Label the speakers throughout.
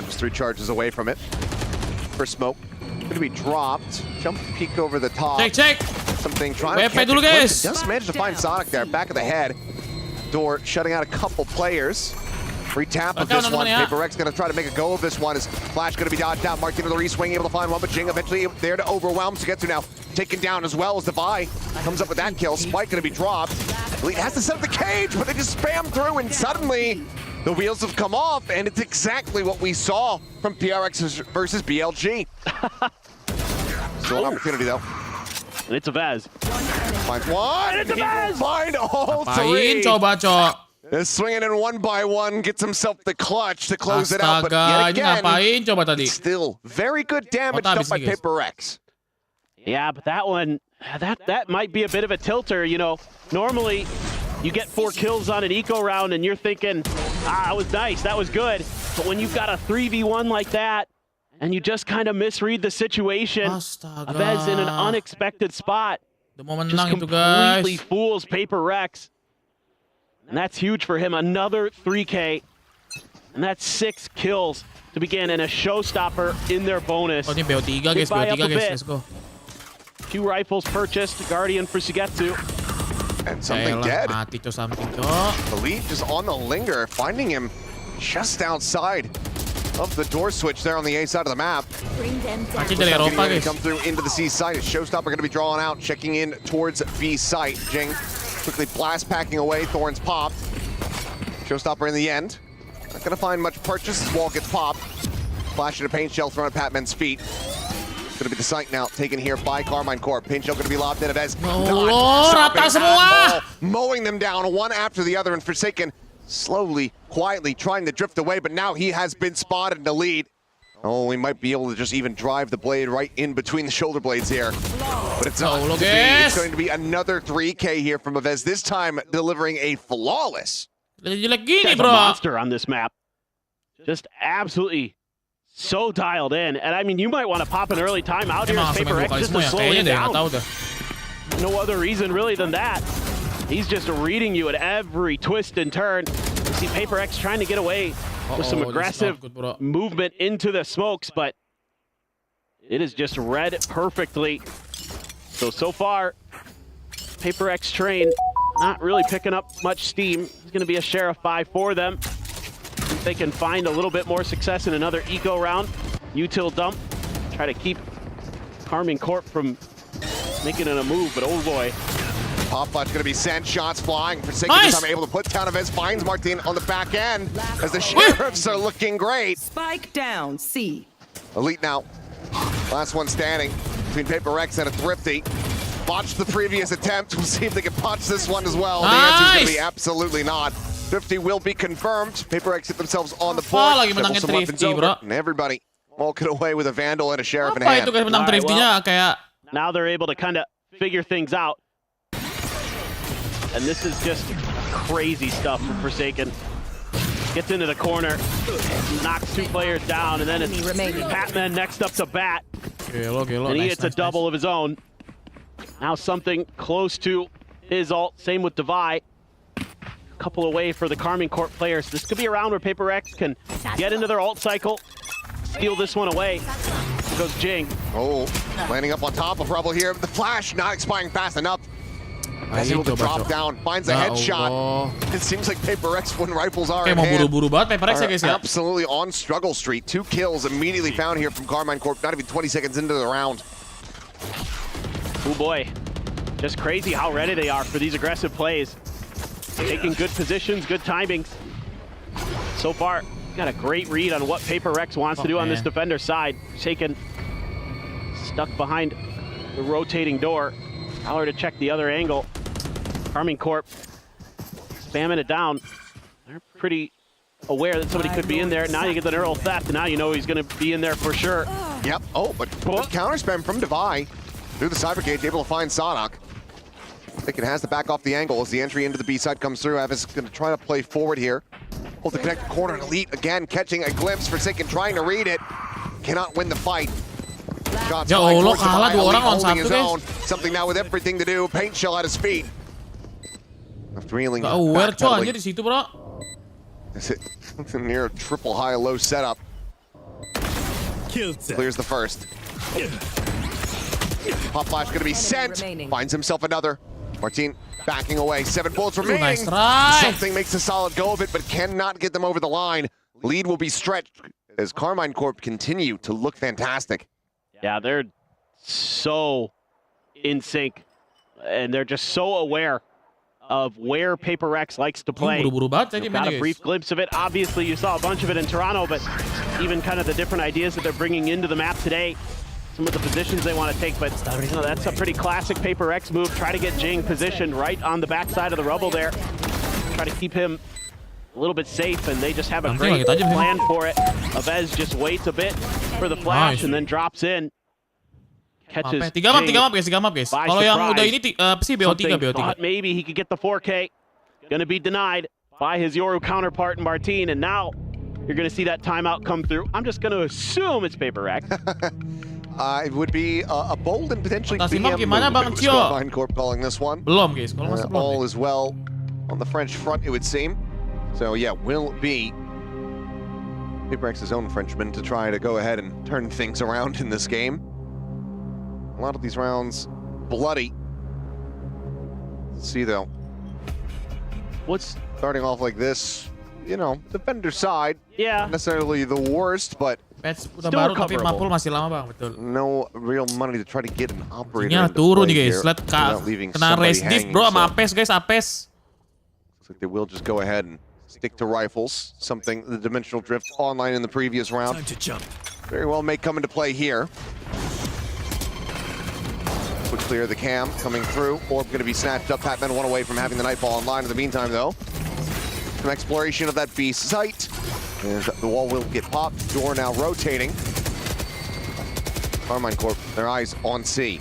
Speaker 1: Just 3 charges away from it. For smoke. Going to be dropped. Jump peek over the top.
Speaker 2: Check.
Speaker 1: Something trying to catch it. Just managed to find Sonic there. Back of the head. Door shutting out a couple players. Free tap of this one. Paperrex going to try to make a go of this one. Is Flash going to be dodged out. Mark into the re-swing, able to find one, but Jing eventually there to overwhelm. So gets to now taken down as well as Devi. Comes up with that kill. Spike going to be dropped. Elite has to set up the cage, but they just spam through, and suddenly the wheels have come off, and it's exactly what we saw from PRX versus BLG. Still an opportunity though.
Speaker 3: And it's a Vaz.
Speaker 1: Finds one.
Speaker 3: And it's a Vaz.
Speaker 1: Find all 3.
Speaker 2: Coba, Cok.
Speaker 1: Is swinging in 1 by 1, gets himself the clutch to close it out, but
Speaker 2: Astaga,
Speaker 1: yet
Speaker 2: ngapain coba tadi?
Speaker 1: again, still very good damage done by Paperrex.
Speaker 3: Yeah, but that one, that might be a bit of a tilter. You know, normally you get 4 kills on an eco round and you're thinking, that was nice, that was good. But when you've got a 3v1 like that, and you just kind of misread the situation, Vez in an unexpected spot just completely fools Paperrex. And that's huge for him. Another 3K. And that's 6 kills to begin, and a showstopper in their bonus.
Speaker 2: Oh, ini BO3 guys, BO3 guys, let's go.
Speaker 3: 2 rifles purchased, Guardian for Sugetsu.
Speaker 1: And something dead.
Speaker 2: Mati tuh something tuh.
Speaker 1: Elite just on the linger, finding him just outside of the door switch there on the A side of the map.
Speaker 2: Mati dari Eropa guys.
Speaker 1: Come through into the C site. Showstopper going to be drawn out, checking in towards B site. Jing quickly blast packing away. Thorns popped. Showstopper in the end. Not going to find much purchase. Wall gets popped. Flash in a paint shell thrown at Patman's feet. Going to be the site now, taken here by Karmine Corp. Paint shell going to be lobbed in of Ez.
Speaker 2: Rata semua.
Speaker 1: Mowing them down one after the other, and Forsaken slowly, quietly trying to drift away, but now he has been spotted in the lead. Oh, we might be able to just even drive the blade right in between the shoulder blades here. But it's not to be. It's going to be another 3K here from Avez, this time delivering a flawless.
Speaker 3: He's a monster on this map. Just absolutely so dialed in. And I mean, you might want to pop an early timeout here as Paperrex just to slow it down. No other reason really than that. He's just reading you at every twist and turn. You see Paperrex trying to get away with some aggressive movement into the smokes, but it is just read perfectly. So far, Paperrex train not really picking up much steam. It's going to be a share of 5 for them. If they can find a little bit more success in another eco round, util dump, try to keep Karmine Corp from making it a move, but oh boy.
Speaker 1: Pop Flash going to be sent, shots flying. Forsaken this time able to put down Avez, finds Martin on the back end as the Sheriffs are looking great.
Speaker 4: Spike down, C.
Speaker 1: Elite now, last one standing between Paperrex and a Thrifty. Botched the previous attempt, we'll see if they can botch this one as well. The answer is going to be absolutely not. Thrifty will be confirmed. Paperrex hit themselves on the board. Some weapons over, and everybody walking away with a Vandal and a Sheriff in hand.
Speaker 3: Now they're able to kind of figure things out. And this is just crazy stuff from Forsaken. Gets into the corner, knocks 2 players down, and then it's Patman next up to bat. And he hits a double of his own. Now something close to his ult, same with Devi. Couple away for the Karmine Corp players. This could be a round where Paperrex can get into their ult cycle, steal this one away. Here goes Jing.
Speaker 1: Oh, landing up on top of Rebel here. The flash not expiring fast enough. As able to drop down, finds a headshot. It seems like Paperrex when rifles are in hand. Absolutely on struggle street. 2 kills immediately found here from Karmine Corp. Not even 20 seconds into the round.
Speaker 3: Oh boy, just crazy how ready they are for these aggressive plays. Taking good positions, good timings. So far, got a great read on what Paperrex wants to do on this defender side. Shaken, stuck behind the rotating door. THOR to check the other angle. Karmine Corp spamming it down. They're pretty aware that somebody could be in there. Now you get the neural theft, and now you know he's going to be in there for sure.
Speaker 1: Yep. Oh, but counter spam from Devi through the cyber cage, able to find Sonic. I think it has to back off the angle as the entry into the B side comes through. Avis is going to try to play forward here. Hold the connected corner, and Elite again catching a glimpse. Forsaken trying to read it. Cannot win the fight. Shots
Speaker 2: ya Allah, kalah 2 orang on 1 guys.
Speaker 1: Something now with everything to do. Paint shell at his feet.
Speaker 2: Aware coy anjir di situ, bro.
Speaker 1: Is it near a triple high low setup? Clears the first. Pop flash gonna be sent. Finds himself another. Martin backing away. 7 bullets remaining.
Speaker 2: Nice try.
Speaker 1: Something makes a solid go of it, but cannot get them over the line. Lead will be stretched as Karmine Corp continue to look fantastic.
Speaker 3: Yeah, they're so in sync, and they're just so aware of where Paperrex likes to play.
Speaker 2: Buru-buru banget
Speaker 3: You've
Speaker 2: ya
Speaker 3: got
Speaker 2: gimana,
Speaker 3: a brief
Speaker 2: guys?
Speaker 3: glimpse of it. Obviously, you saw a bunch of it in Toronto, but even kind of the different ideas that they're bringing into the map today, some of the positions they want to take, but you know, that's a pretty classic Paperrex move. Try to get Jing positioned right on the backside of the rubble there. Try to keep him a little bit safe, and they just have a great plan for it. Avez just waits a bit for the flash and then drops in. Catches
Speaker 2: 3 map guys. Kalau yang udah ini apa sih BO3
Speaker 3: thought maybe he could get the 4K. Gonna be denied by his Yoru counterpart Martin, and now you're gonna see that timeout come through. I'm just gonna assume it's Paperrex.
Speaker 1: It would be a bold and potentially
Speaker 2: Simak
Speaker 1: BM
Speaker 2: gimana, Bang
Speaker 1: move.
Speaker 2: Cio?
Speaker 1: Karmine Corp calling this one.
Speaker 2: Belum guys, kalau masih belum.
Speaker 1: All is well on the French front, it would seem. So yeah, will be Paperrex's own Frenchman to try to go ahead and turn things around in this game. A lot of these rounds bloody. Let's see though.
Speaker 3: What's
Speaker 1: Starting off like this, you know, defender side,
Speaker 3: yeah,
Speaker 1: not necessarily the worst, but
Speaker 2: Patch udah baru tapi 50 masih lama bang, betul.
Speaker 1: no real money to try to get an operator.
Speaker 2: Tinggal
Speaker 1: into
Speaker 2: turun
Speaker 1: play
Speaker 2: nih guys,
Speaker 1: here
Speaker 2: lihat
Speaker 1: without leaving
Speaker 2: kena
Speaker 1: somebody
Speaker 2: race diff
Speaker 1: hanging,
Speaker 2: bro sama
Speaker 1: so
Speaker 2: Apes guys, Apes.
Speaker 1: looks like they will just go ahead and stick to rifles, something the Dimensional Drift online in the previous round.
Speaker 5: Time to jump.
Speaker 1: Very well may come into play here. Quick clear of the cam coming through. Orb going to be snatched up. Patman one away from having the Nightfall online. In the meantime, though, some exploration of that B site. And the wall will get popped. Door now rotating. Karmine Corp, their eyes on C.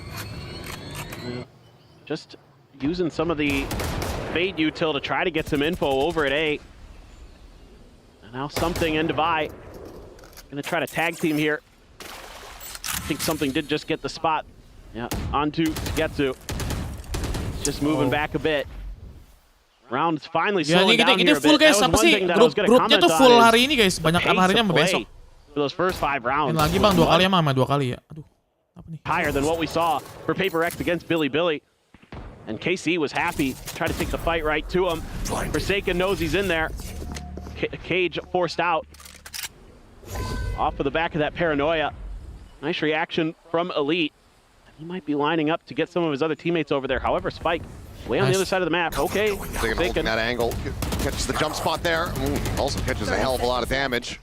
Speaker 3: Yeah. Just using some of the Fade util to try to get some info over at A. And now something into buy. Gonna try to tag team here. I think something did just get the spot. Yeah, onto Getsu. Just moving back a bit. Round's finally
Speaker 2: Ya
Speaker 3: slowing
Speaker 2: ini
Speaker 3: down here a
Speaker 2: full
Speaker 3: bit.
Speaker 2: guys,
Speaker 3: That
Speaker 2: apa
Speaker 3: was one
Speaker 2: sih
Speaker 3: thing that I was gonna
Speaker 2: grupnya tuh
Speaker 3: comment
Speaker 2: full
Speaker 3: on is
Speaker 2: hari ini guys, banyak
Speaker 3: the
Speaker 2: harinya
Speaker 3: pace
Speaker 2: sama
Speaker 3: of
Speaker 2: besok.
Speaker 3: play for those first 5 rounds.
Speaker 2: Ini lagi bang 2 kali sama 2 kali ya. Aduh, apa nih?
Speaker 3: Higher than what we saw for Paperrex against Billy. And KC was happy, tried to take the fight right to him. Forsaken knows he's in there. Cage forced out. Off of the back of that paranoia. Nice reaction from Elite. He might be lining up to get some of his other teammates over there. However, Spike, way on the other side of the map. Okay,
Speaker 1: Taking that angle. Catches the jump spot there. Also catches a hell of a lot of damage.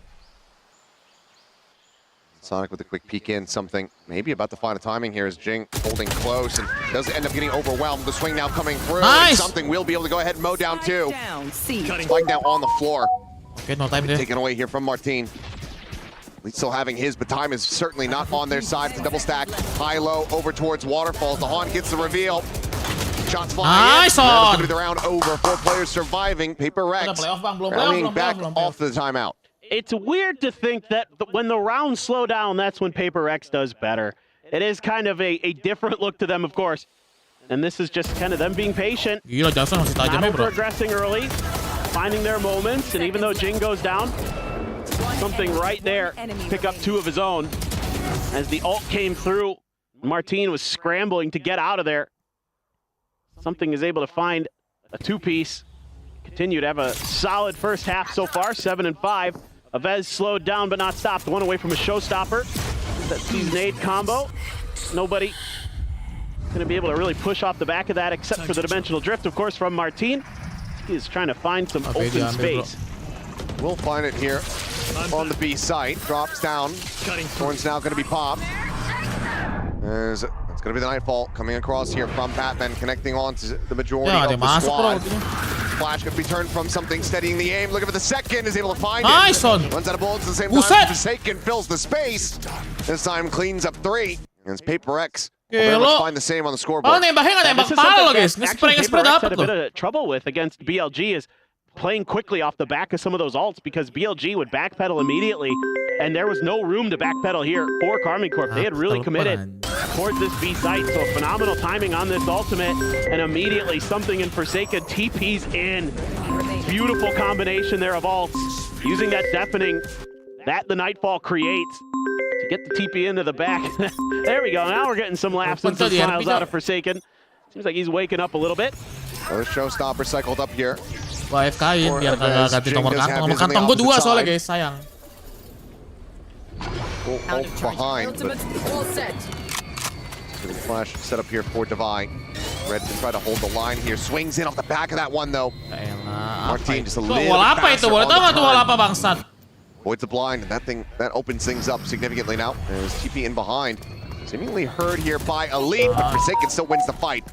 Speaker 1: Sonic with a quick peek in, something maybe about to find a timing here as Jing holding close and does end up getting overwhelmed. The swing now coming through.
Speaker 2: Nice.
Speaker 1: Something will be able to go ahead and mow down too.
Speaker 4: C.
Speaker 1: Spike now on the floor.
Speaker 2: Okay, no time deh.
Speaker 1: Taken away here from Martin. He's still having his, but time is certainly not on their side. It's a double stack. High-low over towards Waterfalls. The Han gets the reveal. Shots flying
Speaker 2: Nice
Speaker 1: in. That's
Speaker 2: on.
Speaker 1: going to be the round over. 4 players surviving. Paperrex rallying back off the timeout.
Speaker 3: It's weird to think that when the rounds slow down, that's when Paperrex does better. It is kind of a different look to them, of course. And this is just kind of them being patient.
Speaker 2: Gila, Jason masih tajam
Speaker 3: Not
Speaker 2: ya bro.
Speaker 3: over-aggressing early, finding their moments, and even though Jing goes down, something right there, pick up 2 of his own. As the ult came through, Martin was scrambling to get out of there. Something is able to find a 2-piece. Continue to have a solid first half so far, 7 and 5. Avez slowed down but not stopped. One away from a showstopper. That Season 8 combo. Nobody going to be able to really push off the back of that except for the Dimensional Drift, of course, from Martin. He is trying to find some open space.
Speaker 1: We'll find it here on the B site. Drops down. Thorn's now going to be popped. It's going to be the Nightfall coming across here from Batman, connecting on to the majority of the squad. Flash could be turned from something, steadying the aim. Looking for the second, is able to find
Speaker 2: Nice
Speaker 1: it.
Speaker 2: on.
Speaker 1: Runs out of bullets at the same time. Forsaken fills the space. This time cleans up 3. And it's Paperrex. We'll find the same on the scoreboard.
Speaker 2: Oh, nembaknya nggak nembak pala loh guys. Nge-spray dapat
Speaker 3: a bit of trouble with against BLG is playing quickly off the back of some of those ults because BLG would backpedal immediately, and there was no room to backpedal here for Karmine Corp. They had really committed towards this B site, so phenomenal timing on this ultimate, and immediately something in Forsaken TP's in. Beautiful combination there of ults, using that deafening that the Nightfall creates to get the TP into the back. There we go. Now we're getting some laughs and some smiles out of Forsaken. Seems like he's waking up a little bit.
Speaker 1: Another showstopper cycled up here.
Speaker 2: Wah, FK-in biar kagak ganti nomor kantong. Nomor kantong gue 2 soalnya guys, sayang.
Speaker 1: Behind, but flash set up here for Divine. Red to try to hold the line here. Swings in off the back of that one though. Martin just a little
Speaker 2: wall apa itu? Boleh tahu nggak tuh wall apa bangsat?
Speaker 1: Avoids the blind, and that opens things up significantly now. There's TP in behind. Seemingly heard here by Elite, but Forsaken still wins the fight.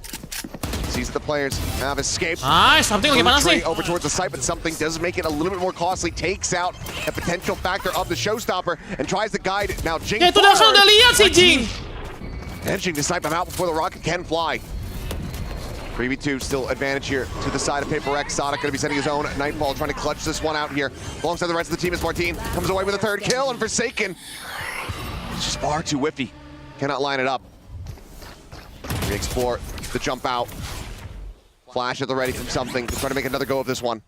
Speaker 1: Sees the players have escaped.
Speaker 2: Nice, something lagi panas nih.
Speaker 1: Over towards the site, but something does make it a little bit more costly. Takes out a potential factor of the showstopper and tries to guide it. Now Jing.
Speaker 2: Ya itu udah lihat si Jing.
Speaker 1: Managing to snipe him out before the rocket can fly. 3v2 still advantage here to the side of Paperrex. Sonic going to be sending his own Nightfall, trying to clutch this one out here. Alongside the rest of the team is Martin. Comes away with a third kill, and Forsaken. It's just far too whiffy. Cannot line it up. Re-explore the jump out. Flash at the ready from something. Trying to make another go of this one.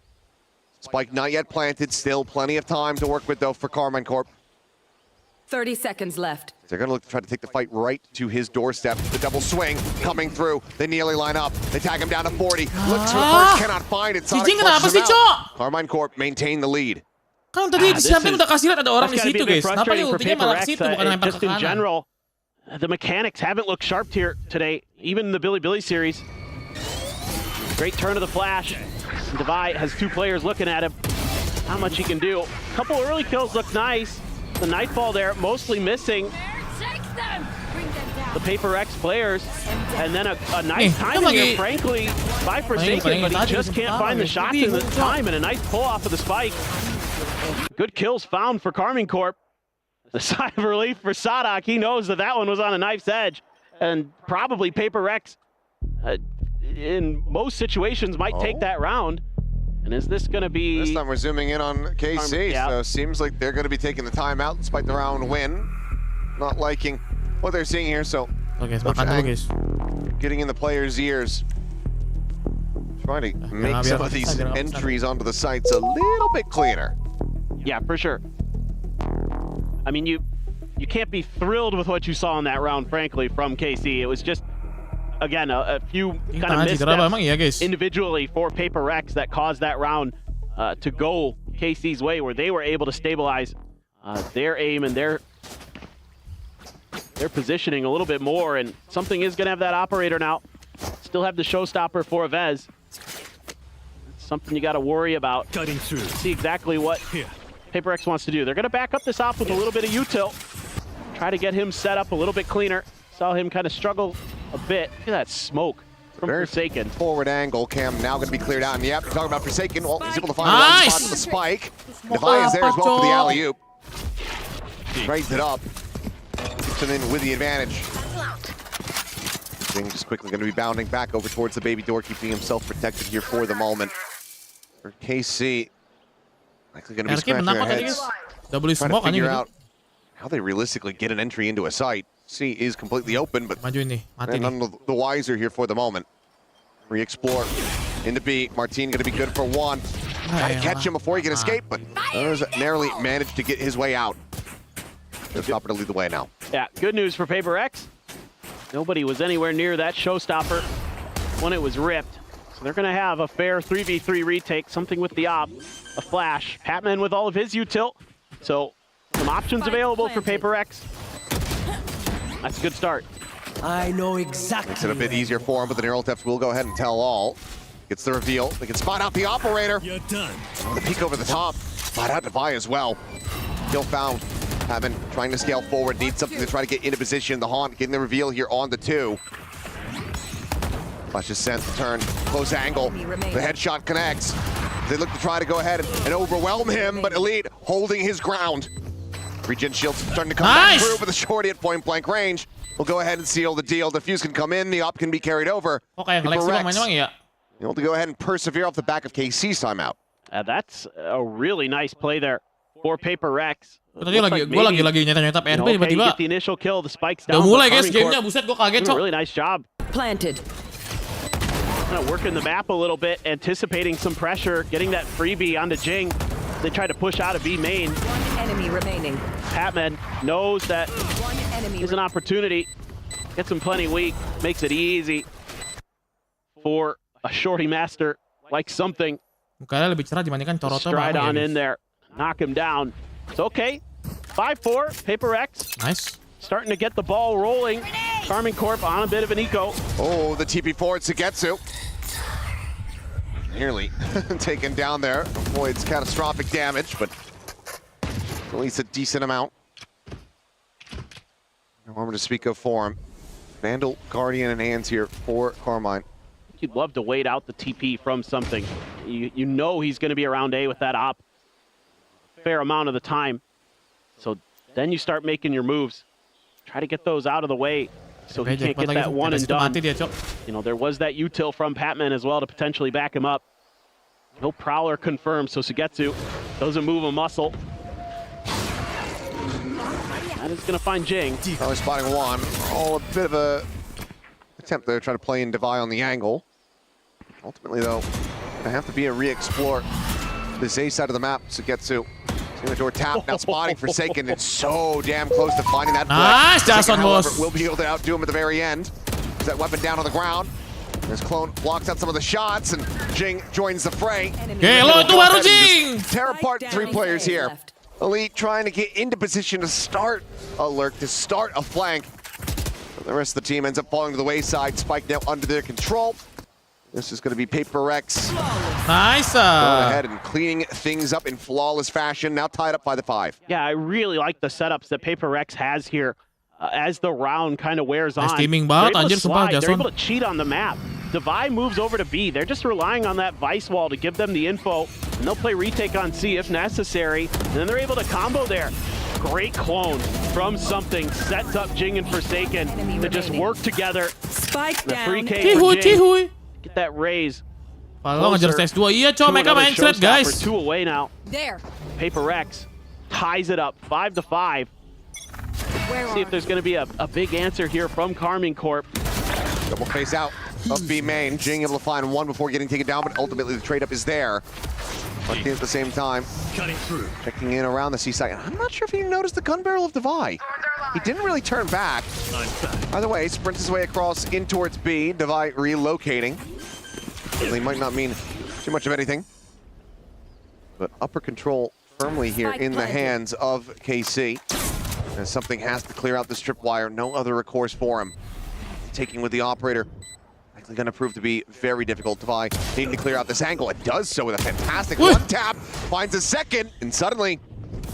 Speaker 1: Spike not yet planted. Still plenty of time to work with though for Karmine Corp.
Speaker 4: 30 seconds left.
Speaker 1: They're going to look to try to take the fight right to his doorstep. The double swing coming through. They nearly line up. They tag him down to 40. Looks for the first, cannot find it. Sonic flushes him out. Karmine Corp maintain the lead.
Speaker 2: Kan tadi siapa udah kasih lihat ada orang di situ guys. Kenapa dia ultinya malah ke situ bukan lempar ke
Speaker 3: kanan? In
Speaker 2: kanan?
Speaker 3: general, the mechanics haven't looked sharp here today, even in the Billy series. Great turn of the flash. Divide has 2 players looking at him. Not much he can do. A couple early kills look nice. The Nightfall there, mostly missing the Paperrex players. And then a nice timing here, frankly, by Forsaken, but he just can't find the shots in the time, and a nice pull off of the spike. Good kills found for Karmine Corp. The sigh of relief for Sadak. He knows that that one was on a knife's edge. And probably Paperrex, in most situations, might take that round. And is this going to be...
Speaker 1: This time we're zooming in on KC, so seems like they're going to be taking the timeout despite the round win. Not liking what they're seeing here, so... Getting in the players' ears. Trying to make some of these entries onto the sites a little bit cleaner.
Speaker 3: Yeah, for sure. I mean, you can't be thrilled with what you saw in that round, frankly, from KC. It was just... Again, a few kind of missteps individually for Paperrex that caused that round to go KC's way, where they were able to stabilize their aim and their positioning a little bit more. And something is going to have that operator now. Still have the showstopper for Vez. It's something you got to worry about.
Speaker 5: Cutting through.
Speaker 3: See exactly what Paperrex wants to do. They're going to back up this op with a little bit of util. Try to get him set up a little bit cleaner. Saw him kind of struggle a bit. Look at that smoke from Forsaken.
Speaker 1: Forward angle cam now going to be cleared out. And yep, talking about Forsaken. Well, he's able to find one spot for the spike. Divine is there as well for the alley-oop. Raised it up. Gets him in with the advantage. Thing just quickly going to be bounding back over towards the baby door, keeping himself protected here for the moment. For KC, likely going to be scratching their heads. Trying to figure out how they realistically get an entry into a site. C is completely open, but none of the wiser here for the moment. Re-explore into B. Martin going to be good for one. Try to catch him before he can escape, but narrowly managed to get his way out. They're stopping to lead the way now.
Speaker 3: Yeah, good news for Paperrex. Nobody was anywhere near that showstopper when it was ripped. So they're going to have a fair 3v3 retake, something with the op, a flash. Patman with all of his util. So some options available for Paperrex. That's a good start.
Speaker 5: I know exactly.
Speaker 1: Makes it a bit easier for him, but the neural theft will go ahead and tell all. Gets the reveal. They can spot out the operator.
Speaker 5: You're done.
Speaker 1: The peek over the top. Spot out Divide as well. Kill found. Patman trying to scale forward. Needs something to try to get into position. The Haunt getting the reveal here on the 2. Flash is sent to turn. Close angle. The headshot connects. They look to try to go ahead and overwhelm him, but Elite holding his ground. Regen shields starting to come back through, but the shorty at point blank range will go ahead and seal the deal. Defuse can come in, the op can be carried over. Able to go ahead and persevere off the back of KC's timeout.
Speaker 3: That's a really nice play there for Paperrex.
Speaker 2: Tadi gue lagi nyata PNP tiba-tiba.
Speaker 3: Get the initial kill, the spikes down.
Speaker 2: Udah mulai guys gamenya, buset gue kaget cok.
Speaker 3: Really nice job.
Speaker 4: Planted.
Speaker 3: Kind of working the map a little bit, anticipating some pressure, getting that freebie onto Jing. They try to push out of B main.
Speaker 4: enemy remaining.
Speaker 3: Patman knows that
Speaker 4: One enemy
Speaker 3: is an opportunity. Gets him plenty weak. Makes it easy for a shorty master like something.
Speaker 2: Mukanya lebih cerah dibandingkan Coroto.
Speaker 3: Stride on in there. Knock him down. It's okay. 5-4. Paperrex.
Speaker 2: Nice.
Speaker 3: Starting to get the ball rolling. Karmine Corp on a bit of an eco.
Speaker 1: Oh, the TP forward, Seagate. Nearly taken down there. Avoids catastrophic damage, but at least a decent amount. No armor to speak of for him. Vandal, Guardian, and hands here for Karmine.
Speaker 3: You'd love to wait out the TP from something. You know he's going to be around A with that op a fair amount of the time. So then you start making your moves. Try to get those out of the way so he can't get that one and done. You know, there was that util from Patman as well to potentially back him up. No Prowler confirmed, so Sugetsu doesn't move a muscle. That is going to find Jing.
Speaker 1: Probably spotting one. Oh, a bit of a attempt there to try to play in Devi on the angle. Ultimately, though, gonna have to be a re-explore this A side of the map. Sugetsu. The door tap, now spotting Forsaken. It's so damn close to finding that
Speaker 2: Nice, that's one,
Speaker 1: however,
Speaker 2: boss.
Speaker 1: will be able to outdo him at the very end. Is that weapon down on the ground? His clone blocks out some of the shots, and Jing joins the fray.
Speaker 2: Okay, lo itu baru Jing.
Speaker 1: Tear apart three players here. Elite trying to get into position to start a lurk, to start a flank. But the rest of the team ends up falling to the wayside. Spike now under their control. This is going to be Paperrex.
Speaker 2: Nice.
Speaker 1: Going ahead and cleaning things up in flawless fashion. Now tied up by the 5.
Speaker 3: Yeah, I really like the setups that Paperrex has here as the round kind of wears on.
Speaker 2: Steaming
Speaker 3: They're
Speaker 2: bot,
Speaker 3: able to
Speaker 2: anjir,
Speaker 3: slide.
Speaker 2: sumpah,
Speaker 3: They're able
Speaker 2: Jason.
Speaker 3: to cheat on the map. Devi moves over to B. They're just relying on that Vice wall to give them the info, and they'll play retake on C if necessary, and then they're able to combo there. Great clone from something, sets up Jing and Forsaken to just work together.
Speaker 4: Spike
Speaker 3: The
Speaker 4: down.
Speaker 3: free K
Speaker 2: Cihuy,
Speaker 3: for Jing.
Speaker 2: cihuy.
Speaker 3: Get that raise.
Speaker 2: Kalau ngejar CS2. Iya, coy, mereka main threat, guys.
Speaker 3: 2 away now.
Speaker 4: There.
Speaker 3: Paperrex ties it up 5-5. See if there's going to be a big answer here from Karmine Corp.
Speaker 1: Double face out of B main. Jing able to find one before getting taken down, but ultimately the trade up is there. Lucky at the same time. Checking in around the C side. I'm not sure if he noticed the gun barrel of Devi. He didn't really turn back. Either way, sprints his way across in towards B. Devi relocating. Really might not mean too much of anything. But upper control firmly here in the hands of KC. As something has to clear out this tripwire. No other recourse for him. Taking with the operator. Likely going to prove to be very difficult. Devi needing to clear out this angle. It does so with a fantastic one tap. Finds a second, and suddenly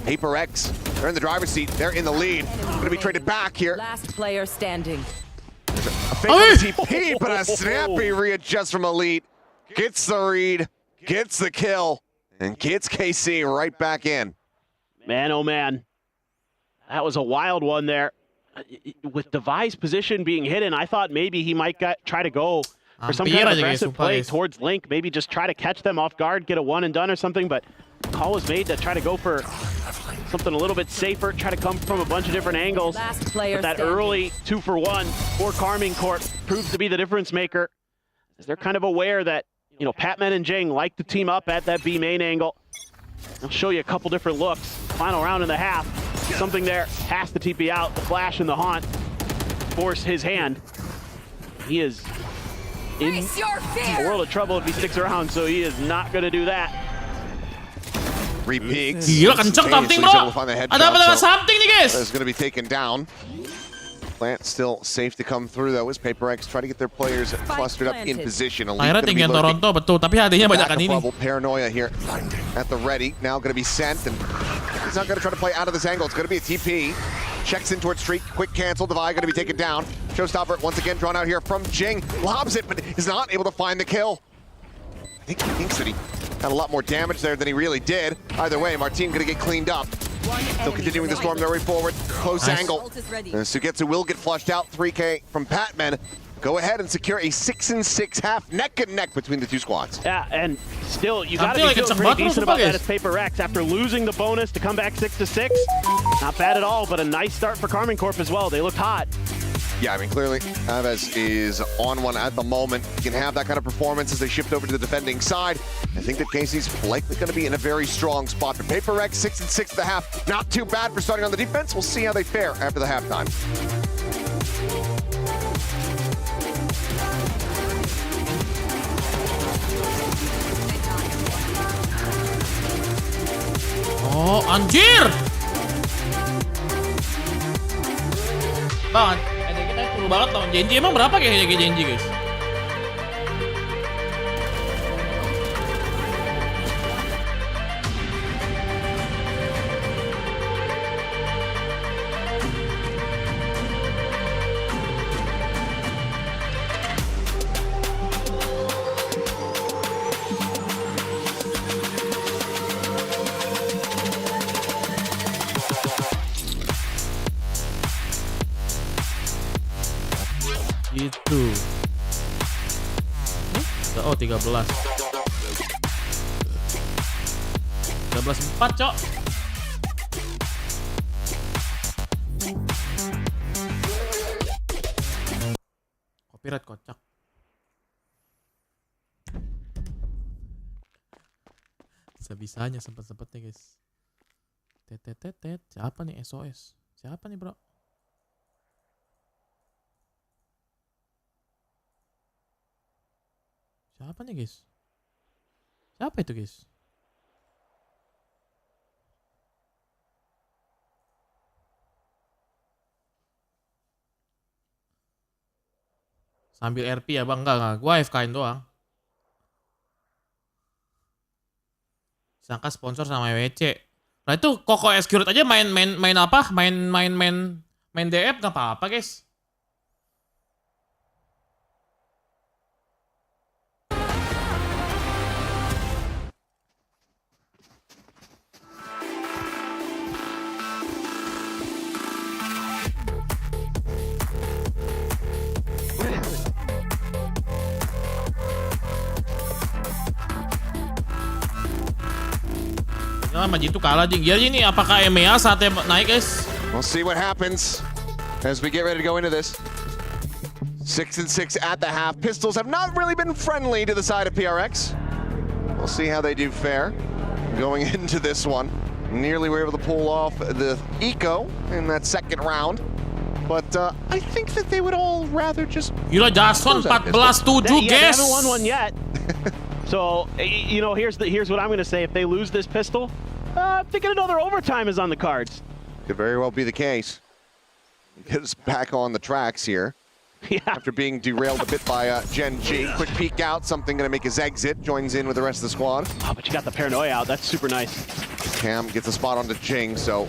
Speaker 1: Paperrex, they're in the driver's seat. They're in the lead. Going to be traded back here.
Speaker 4: Last player standing.
Speaker 1: A fake on the TP, but a snappy readjust from Elite. Gets the read, gets the kill, and gets KC right back in.
Speaker 3: Man, oh man. That was a wild one there. With Devi's position being hidden, I thought maybe he might try to go for some kind of aggressive play towards Link. Maybe just try to catch them off guard, get a one and done or something, but call was made to try to go for something a little bit safer, try to come from a bunch of different angles.
Speaker 4: Last player
Speaker 3: But that
Speaker 4: standing.
Speaker 3: early 2-for-1 for Karmine Corp proves to be the difference maker. As they're kind of aware that, you know, Patman and Jing like to team up at that B main angle. I'll show you a couple different looks. Final round and a half. Something there has to TP out. The flash and the haunt force his hand. He is in a world of trouble if he sticks around, so he is not going to do that.
Speaker 1: Repeats.
Speaker 2: Gila, kenceng something, bro. Ada apa dengan something nih, guys?
Speaker 1: Is going to be taken down. Plant still safe to come through, though, as Paperrex try to get their players clustered up in position.
Speaker 2: Akhirnya tinggian Toronto, betul. Tapi hadiahnya banyak kan ini.
Speaker 1: Paranoia here at the ready. Now going to be sent, and he's not going to try to play out of this angle. It's going to be a TP. Checks in towards Street. Quick cancel. Devi going to be taken down. Showstopper once again drawn out here from Jing. Lobs it, but is not able to find the kill. I think he thinks that he had a lot more damage there than he really did. Either way, Martin going to get cleaned up. Still continuing to storm their way forward. Close angle. Sugetsu will get flushed out. 3K from Patman. Go ahead and secure a 6-6 half neck and neck between the two squads.
Speaker 3: Yeah, and still, you got to be feeling pretty decent about that as Paperrex after losing the bonus to come back 6-6. Not bad at all, but a nice start for Karmine Corp as well. They looked hot.
Speaker 1: Yeah, I mean, clearly, Aves is on one at the moment. He can have that kind of performance as they shift over to the defending side. I think that Casey's likely going to be in a very strong spot. But Paperrex, 6 and 6 at the half. Not too bad for starting on the defense. We'll see how they fare after the halftime.
Speaker 2: Oh, anjir! Banget. Kita perlu banget lawan Genji. Emang berapa kayaknya Genji, guys? Itu. Oh, 13. 13-4, Cok. Copyright kocak. Bisa-bisanya sempet-sempetnya, guys. Tetetetet. Siapa nih SOS? Siapa nih, bro? Siapa nih, guys? Siapa itu, guys? Sambil RP ya, Bang? Enggak. Gua FK-in doang. Sangka sponsor sama EWC. Nah, itu Koko Escurate aja main apa? Main DF enggak apa-apa, guys. Majitu kalah ding. Ya ini apakah EMEA saatnya naik, guys?
Speaker 1: We'll see what happens as we get ready to go into this. 6 and 6 at the half. Pistols have not really been friendly to the side of PRX. We'll see how they do fare going into this one. Nearly were able to pull off the eco in that second round. But I think that they would all rather just...
Speaker 2: Gila, Jason 14-7, guys!
Speaker 3: They haven't won one yet. So, you know, here's what I'm going to say. If they lose this pistol, thinking another overtime is on the cards.
Speaker 1: Could very well be the case. Get us back on the tracks here.
Speaker 3: Yeah.
Speaker 1: After being derailed a bit by Gen G. Quick peek out, something going to make his exit. Joins in with the rest of the squad.
Speaker 3: Oh, but you got the paranoia out. That's super nice.
Speaker 1: Cam gets a spot onto Jing, so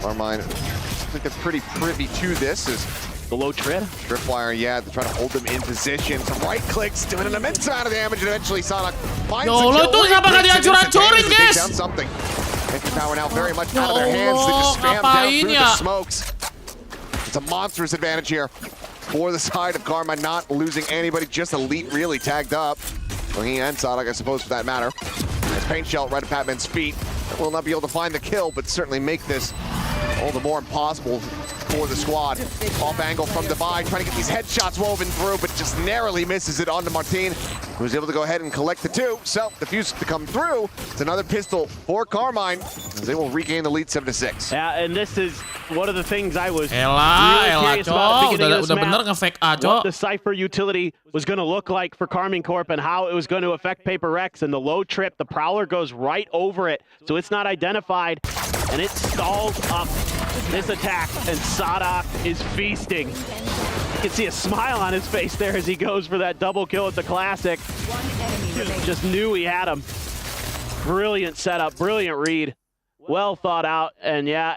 Speaker 1: Karmine, I think they're pretty privy to this. Is
Speaker 3: the low trip?
Speaker 1: Tripwire, yeah, to try to hold them in position. Some right clicks, doing an immense amount of damage, and eventually Sonic finds the kill.
Speaker 2: Itu kenapa nggak dihancur-hancurin, guys?
Speaker 1: Down something. Entry power now very much out of their hands. They just spam down through the smokes. It's a monstrous advantage here for the side of Karmine, not losing anybody, just Elite really tagged up. Well, he and Sonic, I suppose, for that matter. As Paint Shell right at Patman's feet. Will not be able to find the kill, but certainly make this all the more impossible for the squad. Off angle from Divide, trying to get these headshots woven through, but just narrowly misses it onto Martin, who was able to go ahead and collect the two. So the fuse to come through. It's another pistol for Karmine, as they will regain the lead 7-6.
Speaker 3: Yeah, and this is one of the things I was really curious about at the beginning of this map, what the Cypher utility was going to look like for Karmine Corp and how it was going to affect Paperrex. And the low trip, the Prowler goes right over it, so it's not identified, and it stalls up this attack, and Sadak is feasting. You can see a smile on his face there as he goes for that double kill at the Classic. Just knew he had him. Brilliant setup, brilliant read. Well thought out, and yep.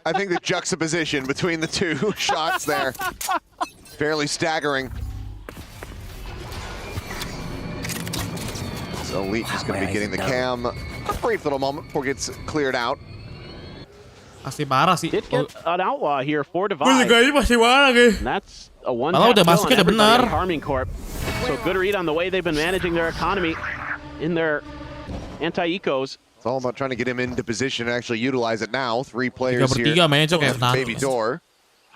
Speaker 1: I think the juxtaposition between the two shots there, fairly staggering. So Elite is going to be getting the cam a brief little moment before it gets cleared out.
Speaker 2: Masih parah sih.
Speaker 3: Did get an outlaw here for Divide.
Speaker 2: Masih parah, guys.
Speaker 3: And that's a one-tap
Speaker 2: udah
Speaker 3: kill
Speaker 2: masuknya
Speaker 3: on
Speaker 2: udah benar.
Speaker 3: Karmine Corp. So good read on the way they've been managing their economy in their anti-ecos.
Speaker 1: It's all about trying to get him into position and actually utilize it now. 3 players here. Baby door.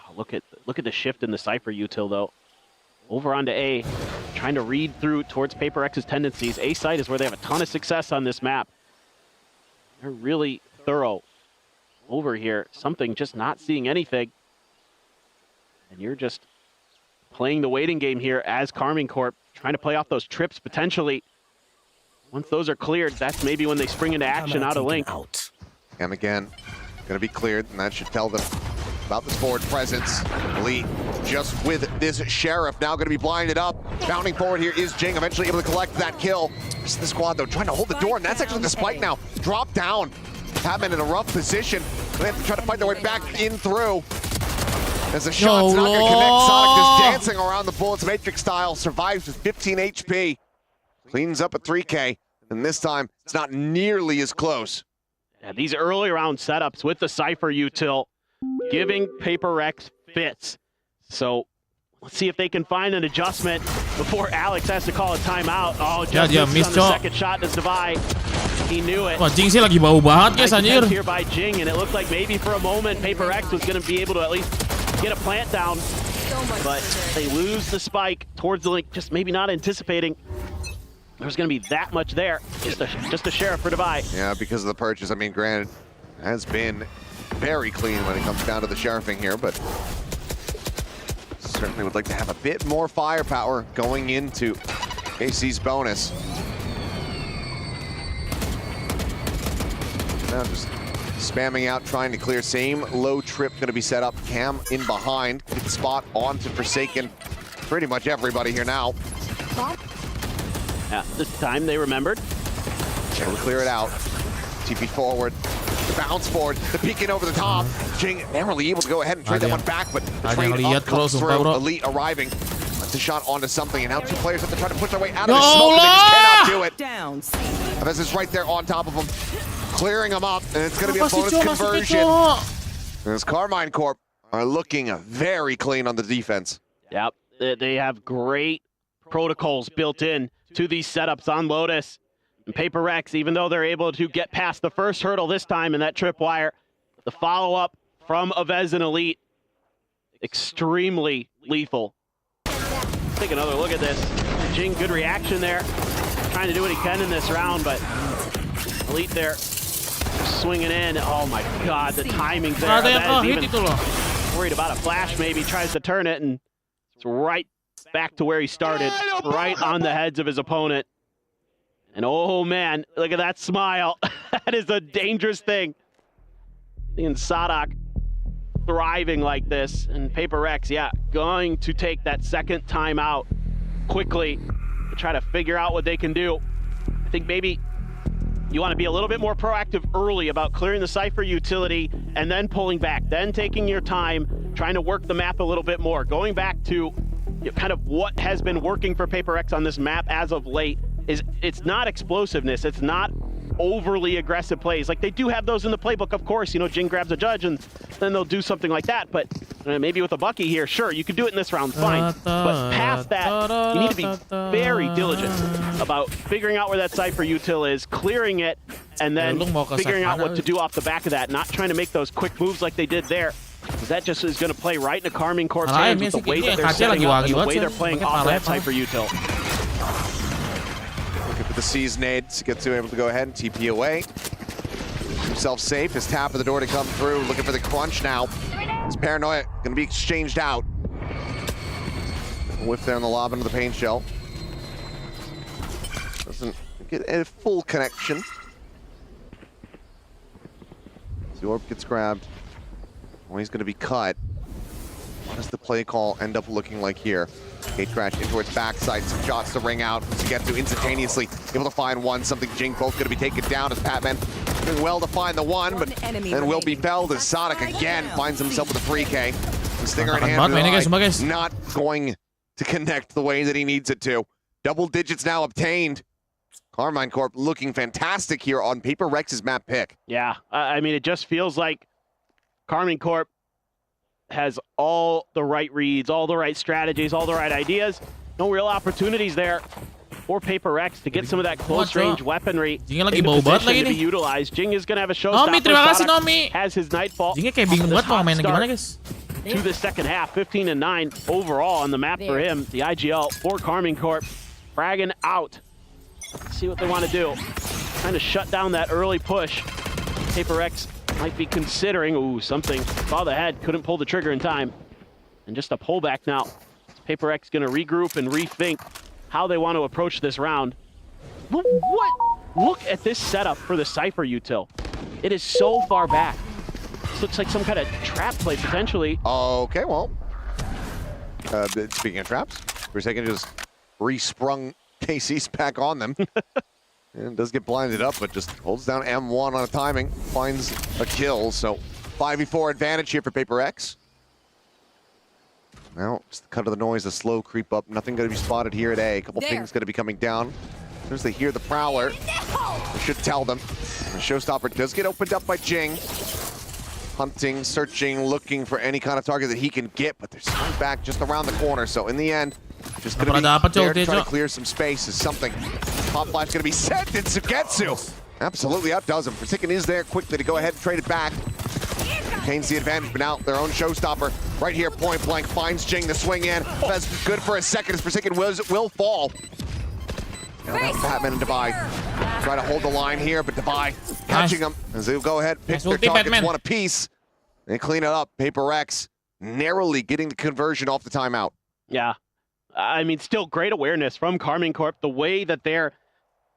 Speaker 3: Oh, look at the shift in the Cypher util though. Over onto A, trying to read through towards PaperX's tendencies. A site is where they have a ton of success on this map. They're really thorough over here. Something just not seeing anything. And you're just playing the waiting game here as Karmine Corp, trying to play off those trips potentially. Once those are cleared, that's maybe when they spring into action out of Link.
Speaker 1: And again, going to be cleared, and that should tell them about this forward presence. Elite just with this Sheriff now going to be blinded up. Bounding forward here is Jing, eventually able to collect that kill. Just the squad though trying to hold the door, and that's actually the spike now. Drop down. Patman in a rough position. They have to try to fight their way back in through. As the shot's not going to connect, Sonic is dancing around the bullets, Matrix style, survives with 15 HP. Cleans up at 3K, and this time it's not nearly as close.
Speaker 3: Yeah, these early round setups with the Cypher util giving Paperrex fits. So let's see if they can find an adjustment before Alex has to call a timeout. Oh, just missed on the second shot in his divide. He knew it.
Speaker 2: Wah, Jing sih lagi bau banget guys anjir.
Speaker 3: Here by Jing, and it looked like maybe for a moment Paperrex was going to be able to at least get a plant down, but they lose the spike towards the Link, just maybe not anticipating there's going to be that much there. Just a Sheriff for Divide.
Speaker 1: Yeah, because of the purchase. I mean, granted, has been very clean when it comes down to the Sheriffing here, but certainly would like to have a bit more firepower going into AC's bonus. Now just spamming out, trying to clear. Same low trip going to be set up. Cam in behind. Get the spot onto Forsaken. Pretty much everybody here now.
Speaker 3: Yeah, this time they remembered.
Speaker 1: Able to clear it out. TP forward. The bounce forward. The peeking over the top. Jing narrowly able to go ahead and trade that one back, but the trade up comes through. Elite arriving. That's a shot onto something, and now 2 players have to try to push their way out of the smoke, but they just cannot do it.
Speaker 4: Down.
Speaker 1: This is right there on top of them. Clearing them up, and it's going to be a bonus conversion. As Karmine Corp are looking very clean on the defense.
Speaker 3: Yep, they have great protocols built in to these setups on Lotus. And Paperrex, even though they're able to get past the first hurdle this time in that tripwire, the follow-up from Avez and Elite, extremely lethal. Take another look at this. Jing, good reaction there. Trying to do what he can in this round, but Elite there swinging in. Oh my God, the timing there. Avez even worried about a flash maybe, tries to turn it, and it's right back to where he started, right on the heads of his opponent. And oh man, look at that smile. That is a dangerous thing. Seeing Sadak thriving like this, and Paperrex, yeah, going to take that second timeout quickly to try to figure out what they can do. I think maybe you want to be a little bit more proactive early about clearing the Cypher utility and then pulling back, then taking your time, trying to work the map a little bit more. Going back to kind of what has been working for Paperrex on this map as of late is it's not explosiveness, it's not overly aggressive plays. Like, they do have those in the playbook, of course. You know, Jing grabs a judge and then they'll do something like that, but maybe with a Bucky here, sure, you could do it in this round, fine. But past that, you need to be very diligent about figuring out where that Cypher util is, clearing it, and then figuring out what to do off the back of that, not trying to make those quick moves like they did there. Because that just is going to play right into Karmine Corp's hands with the way that they're setting up and the way they're playing off that Cypher util.
Speaker 1: Looking for the C's nades to get to able to go ahead and TP away. Keep himself safe. His tap of the door to come through. Looking for the crunch now. His paranoia going to be exchanged out. Whiff there on the lob into the paint shell. Doesn't get a full connection. The orb gets grabbed. Well, he's going to be cut. What does the play call end up looking like here? Gate crash into its backside, some shots to ring out to get to instantaneously. Able to find one, something Jing both going to be taken down as Patman doing well to find the one, but then will be felled as Sonic again finds himself with a 3K. Stinger in hand, not going to connect the way that he needs it to. Double digits now obtained. Karmine Corp looking fantastic here on Paperrex's map pick.
Speaker 3: Yeah, I mean, it just feels like Karmine Corp has all the right reads, all the right strategies, all the right ideas. No real opportunities there. for Paperrex to get some of that close-range weaponry
Speaker 2: Jingnya lagi
Speaker 3: into
Speaker 2: bau banget
Speaker 3: position
Speaker 2: lagi
Speaker 3: to be
Speaker 2: nih.
Speaker 3: utilized. Jing is going to have a
Speaker 2: Nomi,
Speaker 3: showstopper.
Speaker 2: terima kasih
Speaker 3: Sadak
Speaker 2: Nomi.
Speaker 3: has his Nightfall.
Speaker 2: Jingnya kayak bingung banget mau mainnya gimana guys.
Speaker 3: To the second half, 15-9 overall on the map for him. The IGL for Karmine Corp, fragging out. Let's see what they want to do. Trying to shut down that early push. Paperrex might be considering, ooh, something. Saw the head, couldn't pull the trigger in time. And just a pullback now. Paperrex going to regroup and rethink how they want to approach this round. What? Look at this setup for the Cypher util. It is so far back. This looks like some kind of trap play, potentially.
Speaker 1: Okay, well, speaking of traps, for a second just resprung KC's back on them. And does get blinded up, but just holds down M1 on a timing, finds a kill. So 5v4 advantage here for Paperrex. Now, just cut of the noise, a slow creep up. Nothing going to be spotted here at A. A couple things going to be coming down. As soon as they hear the Prowler, they should tell them. The showstopper does get opened up by Jing. Hunting, searching, looking for any kind of target that he can get, but they're coming back just around the corner. So in the end, just going to be there to try to clear some space is something. Top Life's going to be sent, and Sugetsu absolutely outdoes him. Forsaken is there quickly to go ahead and trade it back. Maintains the advantage, but now their own showstopper right here, point blank, finds Jing to swing in. That's good for a second as Forsaken will fall. Now that's Batman and Debai. Try to hold the line here, but Debai catching him as they'll go ahead, pick their targets one apiece. They clean it up. Paperrex narrowly getting the conversion off the timeout.
Speaker 3: Yeah. I mean, still great awareness from Karmine Corp. The way that they're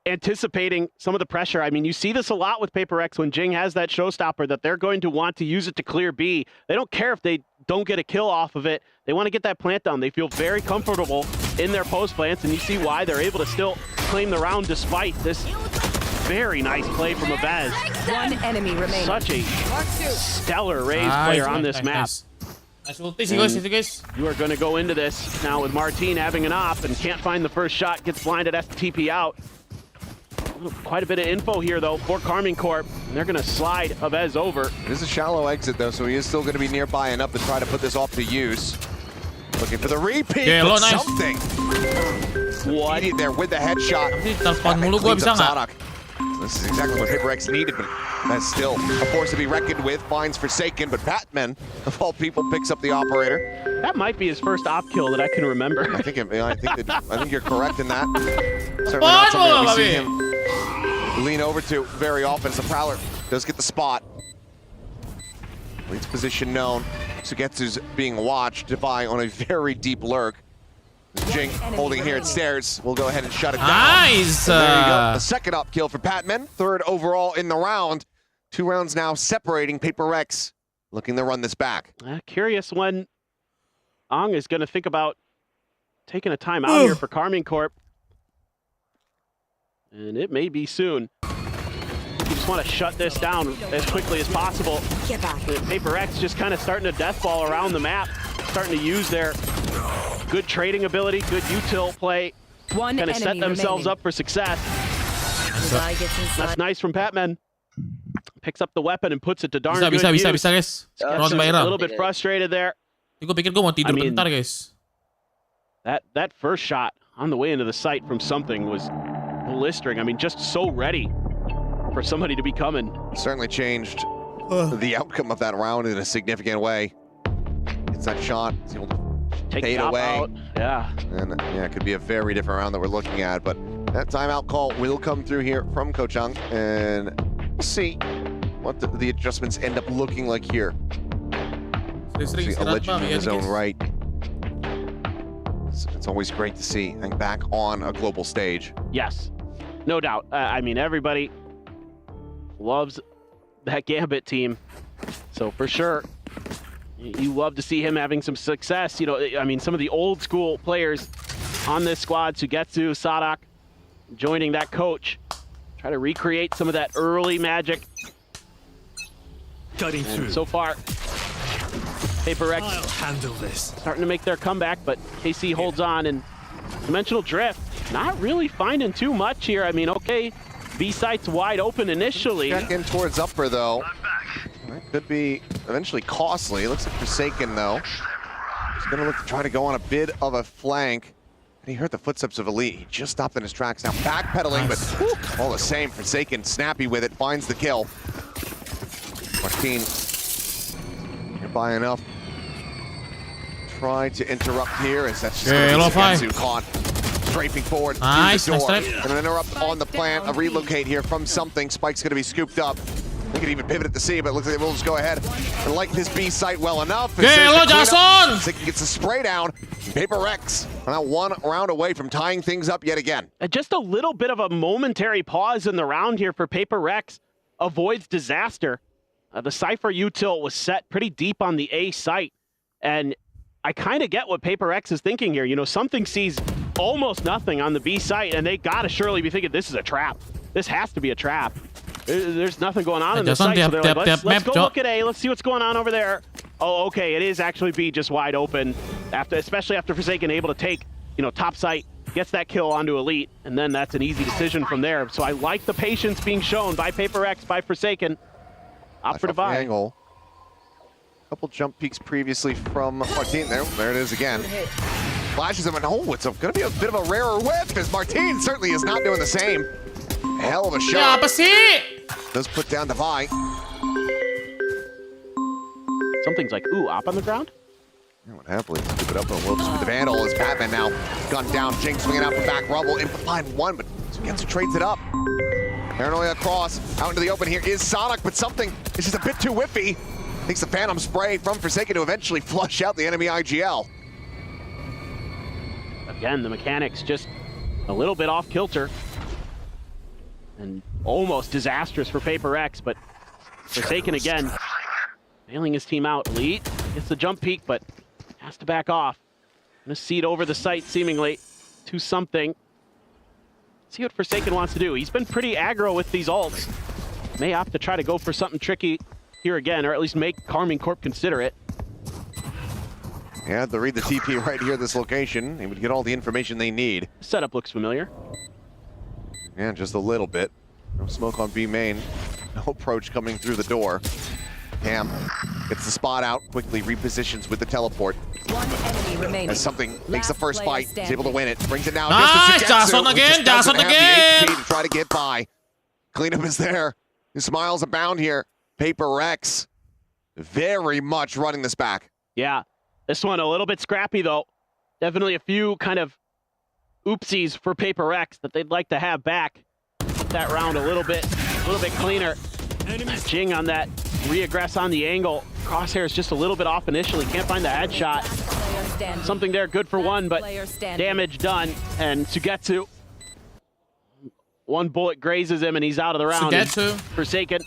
Speaker 3: anticipating some of the pressure. I mean, you see this a lot with Paperrex when Jing has that showstopper that they're going to want to use it to clear B. They don't care if they don't get a kill off of it. They want to get that plant down. They feel very comfortable in their post plants, and you see why they're able to still claim the round despite this very nice play from Avaz.
Speaker 4: One enemy remaining.
Speaker 3: Such a stellar Raze player on this map.
Speaker 2: Nice ulti sih guys, itu guys.
Speaker 3: You are going to go into this now with Martine having an op and can't find the first shot, gets blinded, has to TP out. Quite a bit of info here, though, for Karmine Corp. And they're going to slide Avez over.
Speaker 1: It is a shallow exit, though, so he is still going to be nearby enough to try to put this off to use. Looking for the repeat,
Speaker 2: yeah,
Speaker 1: but
Speaker 2: nice.
Speaker 1: something.
Speaker 3: What?
Speaker 1: There with the headshot.
Speaker 2: Telepon mulu gua bisa nggak?
Speaker 1: This is exactly what Paperrex needed, but that's still a force to be reckoned with. Finds Forsaken, but Batman, of all people, picks up the operator.
Speaker 3: That might be his first op kill that I can remember.
Speaker 1: I think you're correct in that. Certainly not something that we see him lean over to very often. As the Prowler does get the spot. Leads position known. Sugetsu's being watched by on a very deep lurk. Jing holding here at stairs. We'll go ahead and shut it down.
Speaker 2: Nice!
Speaker 1: And there you go. The second up kill for Batman. Third overall in the round. 2 rounds now separating. Paperrex looking to run this back.
Speaker 3: Curious when Ang is going to think about taking a time out here for Karmine Corp. And it may be soon. You just want to shut this down as quickly as possible.
Speaker 4: Get back.
Speaker 3: Paperrex just kind of starting to deathball around the map, starting to use their good trading ability, good util play,
Speaker 4: One
Speaker 3: kind of set
Speaker 4: enemy
Speaker 3: themselves
Speaker 4: remaining.
Speaker 3: up for success.
Speaker 4: Guy gets inside.
Speaker 3: That's nice from Patman. Picks up the weapon and puts it to darn
Speaker 2: Bisa,
Speaker 3: good
Speaker 2: bisa,
Speaker 3: use.
Speaker 2: bisa, bisa guys. Round
Speaker 3: A
Speaker 2: viral.
Speaker 3: little bit frustrated there.
Speaker 2: Gue pikir gue mau tidur
Speaker 3: I mean,
Speaker 2: bentar guys.
Speaker 3: That first shot on the way into the site from something was blistering. I mean, just so ready for somebody to be coming.
Speaker 1: Certainly changed the outcome of that round in a significant way. It's that shot. It's able to
Speaker 3: Take
Speaker 1: pay it
Speaker 3: top
Speaker 1: away.
Speaker 3: out. Yeah.
Speaker 1: And yeah, it could be a very different round that we're looking at, but that timeout call will come through here from Coach Ang, and we'll see what the adjustments end up looking like here.
Speaker 2: Sering-sering
Speaker 1: See a
Speaker 2: istirahat
Speaker 1: legend
Speaker 2: Pak,
Speaker 1: in
Speaker 2: ya
Speaker 1: his
Speaker 2: nih,
Speaker 1: own
Speaker 2: guys.
Speaker 1: right. It's always great to see Ang back on a global stage.
Speaker 3: Yes. No doubt. I mean, everybody loves that Gambit team. So for sure, you love to see him having some success. You know, I mean, some of the old school players on this squad, Sugetsu, Sadak, joining that coach, try to recreate some of that early magic.
Speaker 5: Cutting through.
Speaker 3: And so far, Paperrex
Speaker 5: I'll handle this.
Speaker 3: starting to make their comeback, but KC holds on, and Dimensional Drift not really finding too much here. I mean, okay, B site's wide open initially.
Speaker 1: Back in towards upper though. That could be eventually costly. Looks like Forsaken though. He's gonna look to try to go on a bit of a flank. He heard the footsteps of Elite. He just stopped in his tracks. Now backpedaling, but all the same, Forsaken snappy with it, finds the kill. Martin, nearby enough. Try to interrupt here as that's just going to be caught. Strafing forward through the door. And an interrupt on the plant. A relocate here from something. Spike's going to be scooped up. They could even pivot at the C, but it looks like they will just go ahead and like this B site well enough. Forsaken gets the spray down. Paperrex now one round away from tying things up yet again.
Speaker 3: Just a little bit of a momentary pause in the round here for Paperrex. Avoids disaster. The Cypher util was set pretty deep on the A site. And I kind of get what Paperrex is thinking here. You know, something sees almost nothing on the B site, and they gotta surely be thinking this is a trap. This has to be a trap. There's nothing going on in the site, so they're like, let's go look at A, let's see what's going on over there. Oh, okay, it is actually B just wide open, especially after Forsaken able to take, you know, top site, gets that kill onto Elite, and then that's an easy decision from there. So I like the patience being shown by Paperrex, by Forsaken. Opt for divide.
Speaker 1: Angle. Couple jump peeks previously from Martin. There it is again. Flashes him, and oh, it's going to be a bit of a rarer whip, as Martin certainly is not doing the same. Hell of a shot. Does put down Divide.
Speaker 3: Something's like, ooh, op on the ground?
Speaker 1: Yeah, would happily scoop it up, but will just be the Vandal as Batman now gunned down. Jinx swinging out from back rubble, in for 5-1, but Sugetsu trades it up. Paranoia across, out into the open here is Sonic, but something is just a bit too whiffy. Takes the Phantom Spray from Forsaken to eventually flush out the enemy IGL.
Speaker 3: Again, the mechanics just a little bit off kilter. And almost disastrous for Paperrex, but Forsaken again, bailing his team out. Elite gets the jump peak, but has to back off. Gonna seed over the site seemingly to something. See what Forsaken wants to do. He's been pretty aggro with these ults. May opt to try to go for something tricky here again, or at least make Karmine Corp consider it.
Speaker 1: Yeah, to read the TP right here at this location. He would get all the information they need.
Speaker 3: Setup looks familiar.
Speaker 1: Yeah, just a little bit. No smoke on B main. No approach coming through the door. Cam gets the spot out, quickly repositions with the teleport.
Speaker 4: One enemy remaining.
Speaker 1: As something makes the first fight, he's able to win it. Brings it down.
Speaker 2: Nice! Jason again! Jason again!
Speaker 1: To try to get by. Cleanup is there. His smiles abound here. Paperrex very much running this back.
Speaker 3: Yeah, this one a little bit scrappy though. Definitely a few kind of oopsies for Paperrex that they'd like to have back. Get that round a little bit cleaner. Jing on that reaggress on the angle. Crosshair is just a little bit off initially. Can't find the headshot. Something there good for one, but damage done. And Sugetsu, one bullet grazes him and he's out of the round.
Speaker 2: Sugetsu.
Speaker 3: Forsaken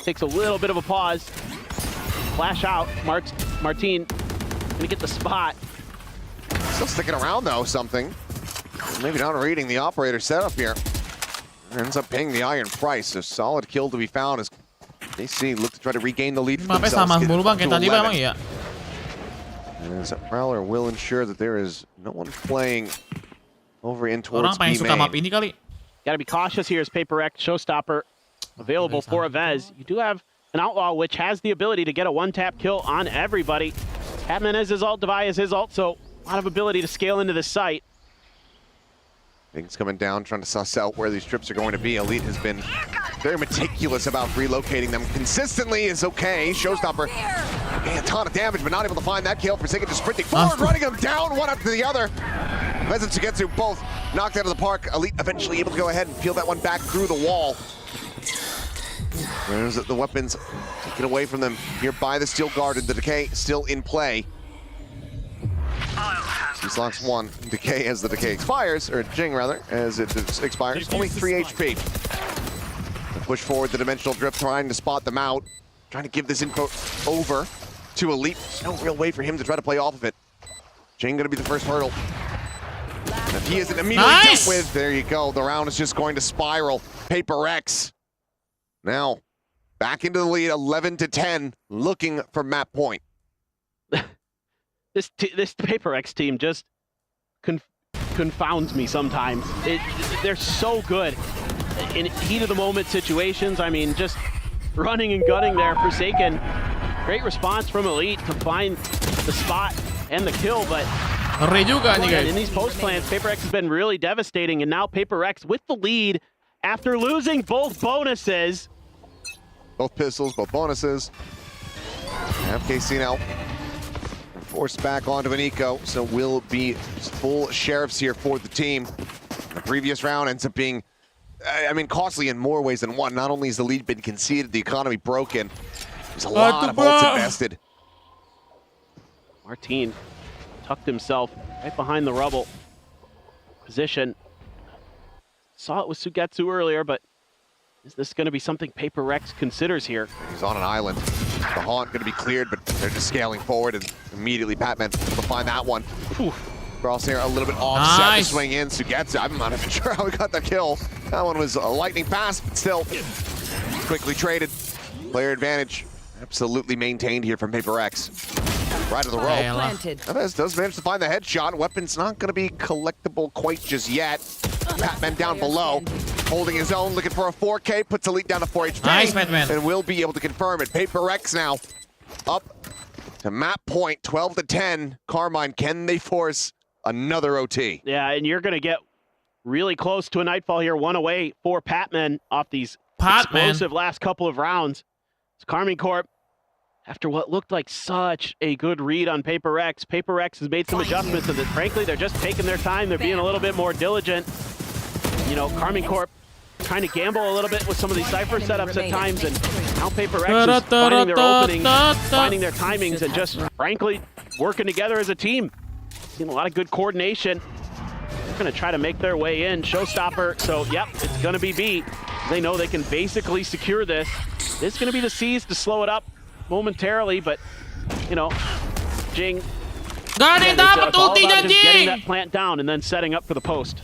Speaker 3: takes a little bit of a pause. Flash out. Martin gonna get the spot.
Speaker 1: Still sticking around though, something. Maybe not reading the operator setup here. Ends up paying the iron price. A solid kill to be found as AC look to try to regain the lead for themselves. As Prowler will ensure that there is no one playing over in towards B main.
Speaker 3: Gotta be cautious here as Paperrex Showstopper available for Evez. You do have an Outlaw which has the ability to get a one-tap kill on everybody. Hatman has his ult, Devi has his ult, so a lot of ability to scale into this site.
Speaker 1: Things coming down, trying to suss out where these trips are going to be. Elite has been very meticulous about relocating them consistently. Is okay. Showstopper, a ton of damage, but not able to find that kill. Forsaken just sprinting forward, running them down one after the other. Evez and Sugetsu both knocked out of the park. Elite eventually able to go ahead and peel that one back through the wall. There's the weapons taken away from them here by the Steel Guard, and the Decay still in play. He's lost one. Decay as the Decay expires, or Jing rather, as it expires. Only 3 HP. The push forward, the Dimensional Drift, trying to spot them out. Trying to give this info over to Elite. No real way for him to try to play off of it. Jing gonna be the first hurdle. And if he isn't immediately dealt with, there you go. The round is just going to spiral. Paperrex now back into the lead, 11-10, looking for map point.
Speaker 3: This Paperrex team just confounds me sometimes. They're so good in heat-of-the-moment situations. I mean, just running and gunning there. Forsaken, great response from Elite to find the spot and the kill, but
Speaker 2: Ngeri juga nih guys.
Speaker 3: And in these post plants, Paperrex has been really devastating, and now Paperrex with the lead after losing both bonuses.
Speaker 1: Both pistols, both bonuses. FKC now forced back onto an eco, so will be full sheriffs here for the team. The previous round ends up being, I mean, costly in more ways than one. Not only has the lead been conceded, the economy broken. There's a lot of ults invested.
Speaker 3: Martin tucked himself right behind the rubble position. Saw it with Sugetsu earlier, but is this going to be something Paperrex considers here?
Speaker 1: He's on an island. The haunt going to be cleared, but they're just scaling forward, and immediately Batman able to find that one. Crosshair a little bit offset to swing in. Sugetsu, I'm not even sure how he got the kill. That one was a lightning fast, but still quickly traded. Player advantage absolutely maintained here from Paperrex. Right to the rope. Neves does manage to find the headshot. Weapon's not going to be collectible quite just yet. Batman down below, holding his own, looking for a 4K, puts a lead down to 4 HP.
Speaker 2: Nice, Batman.
Speaker 1: And will be able to confirm it. Paperrex now up to map point, 12 to 10. Karmine, can they force another OT?
Speaker 3: Yeah, and you're going to get really close to a nightfall here. One away for Patman off these explosive last couple of rounds. It's Karmine Corp. After what looked like such a good read on Paperrex, Paperrex has made some adjustments, and frankly, they're just taking their time. They're being a little bit more diligent. You know, Karmine Corp trying to gamble a little bit with some of these Cypher setups at times, and now Paperrex is finding their openings, finding their timings, and just frankly working together as a team. Seen a lot of good coordination. They're going to try to make their way in. Showstopper, so yep, it's going to be B. They know they can basically secure this. This is going to be the C's to slow it up momentarily, but you know, Jing.
Speaker 2: Getting
Speaker 3: that plant down and then setting up for the post.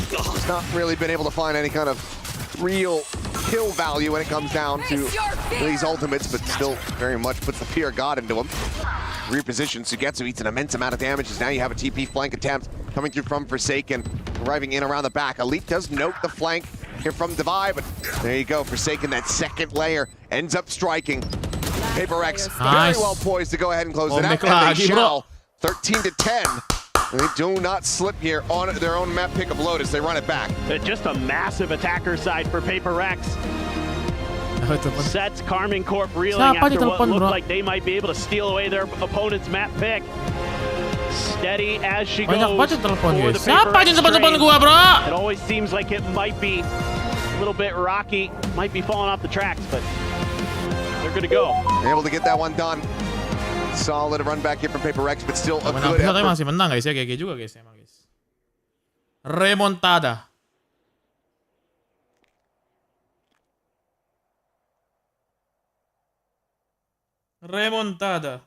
Speaker 1: He's not really been able to find any kind of real kill value when it comes down to these ultimates, but still very much puts the fear of God into him. Reposition, Sugetsu eats an immense amount of damage as now you have a TP flank attempt coming through from Forsaken, arriving in around the back. Elite does note the flank here from Divide, but there you go. Forsaken, that second layer, ends up striking. Paperrex very well poised to go ahead and close it out, and they shall. 13 to 10. They do not slip here on their own map pick of Lotus. They run it back.
Speaker 3: Just a massive attacker side for Paperrex. Sets Karmine Corp reeling after what looked like they might be able to steal away their opponent's map pick. Steady as she goes for the Paperrex train. It always seems like it might be a little bit rocky, might be falling off the tracks, but they're good to go.
Speaker 1: Able to get that one done. Solid run back here from Paperrex, but still a good effort.
Speaker 2: Masih menang guys ya, GG juga guys emang guys. Remontada. Remontada.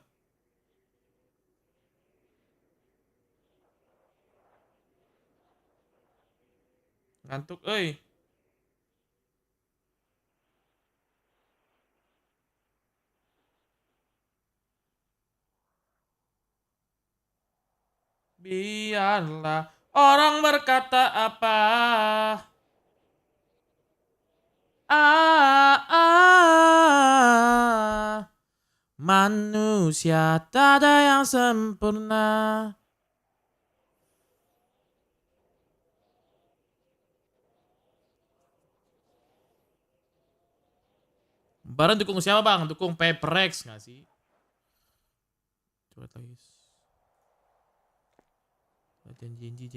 Speaker 2: Ngantuk euy. Biarlah orang berkata apa. Manusia tak ada yang sempurna. Barang dukung siapa bang? Dukung Paperrex nggak sih? Coba lagi. Janji.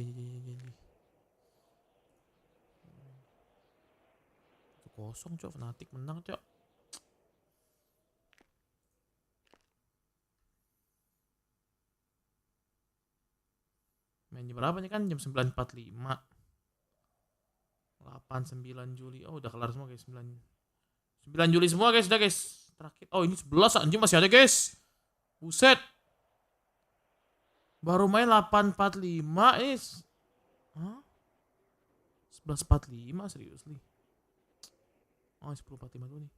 Speaker 2: Kosong cok, Fnatic menang cok. Main jam berapa nih kan? Jam 9.45. 8-9 Juli. Oh udah kelar semua guys. 9 Juli semua guys, udah guys. Terakhir. Oh ini 11 anjing masih ada guys. Buset. Baru main 8.45 ini. Hah? 11.45 seriously. Oh 10.45 dulu nih.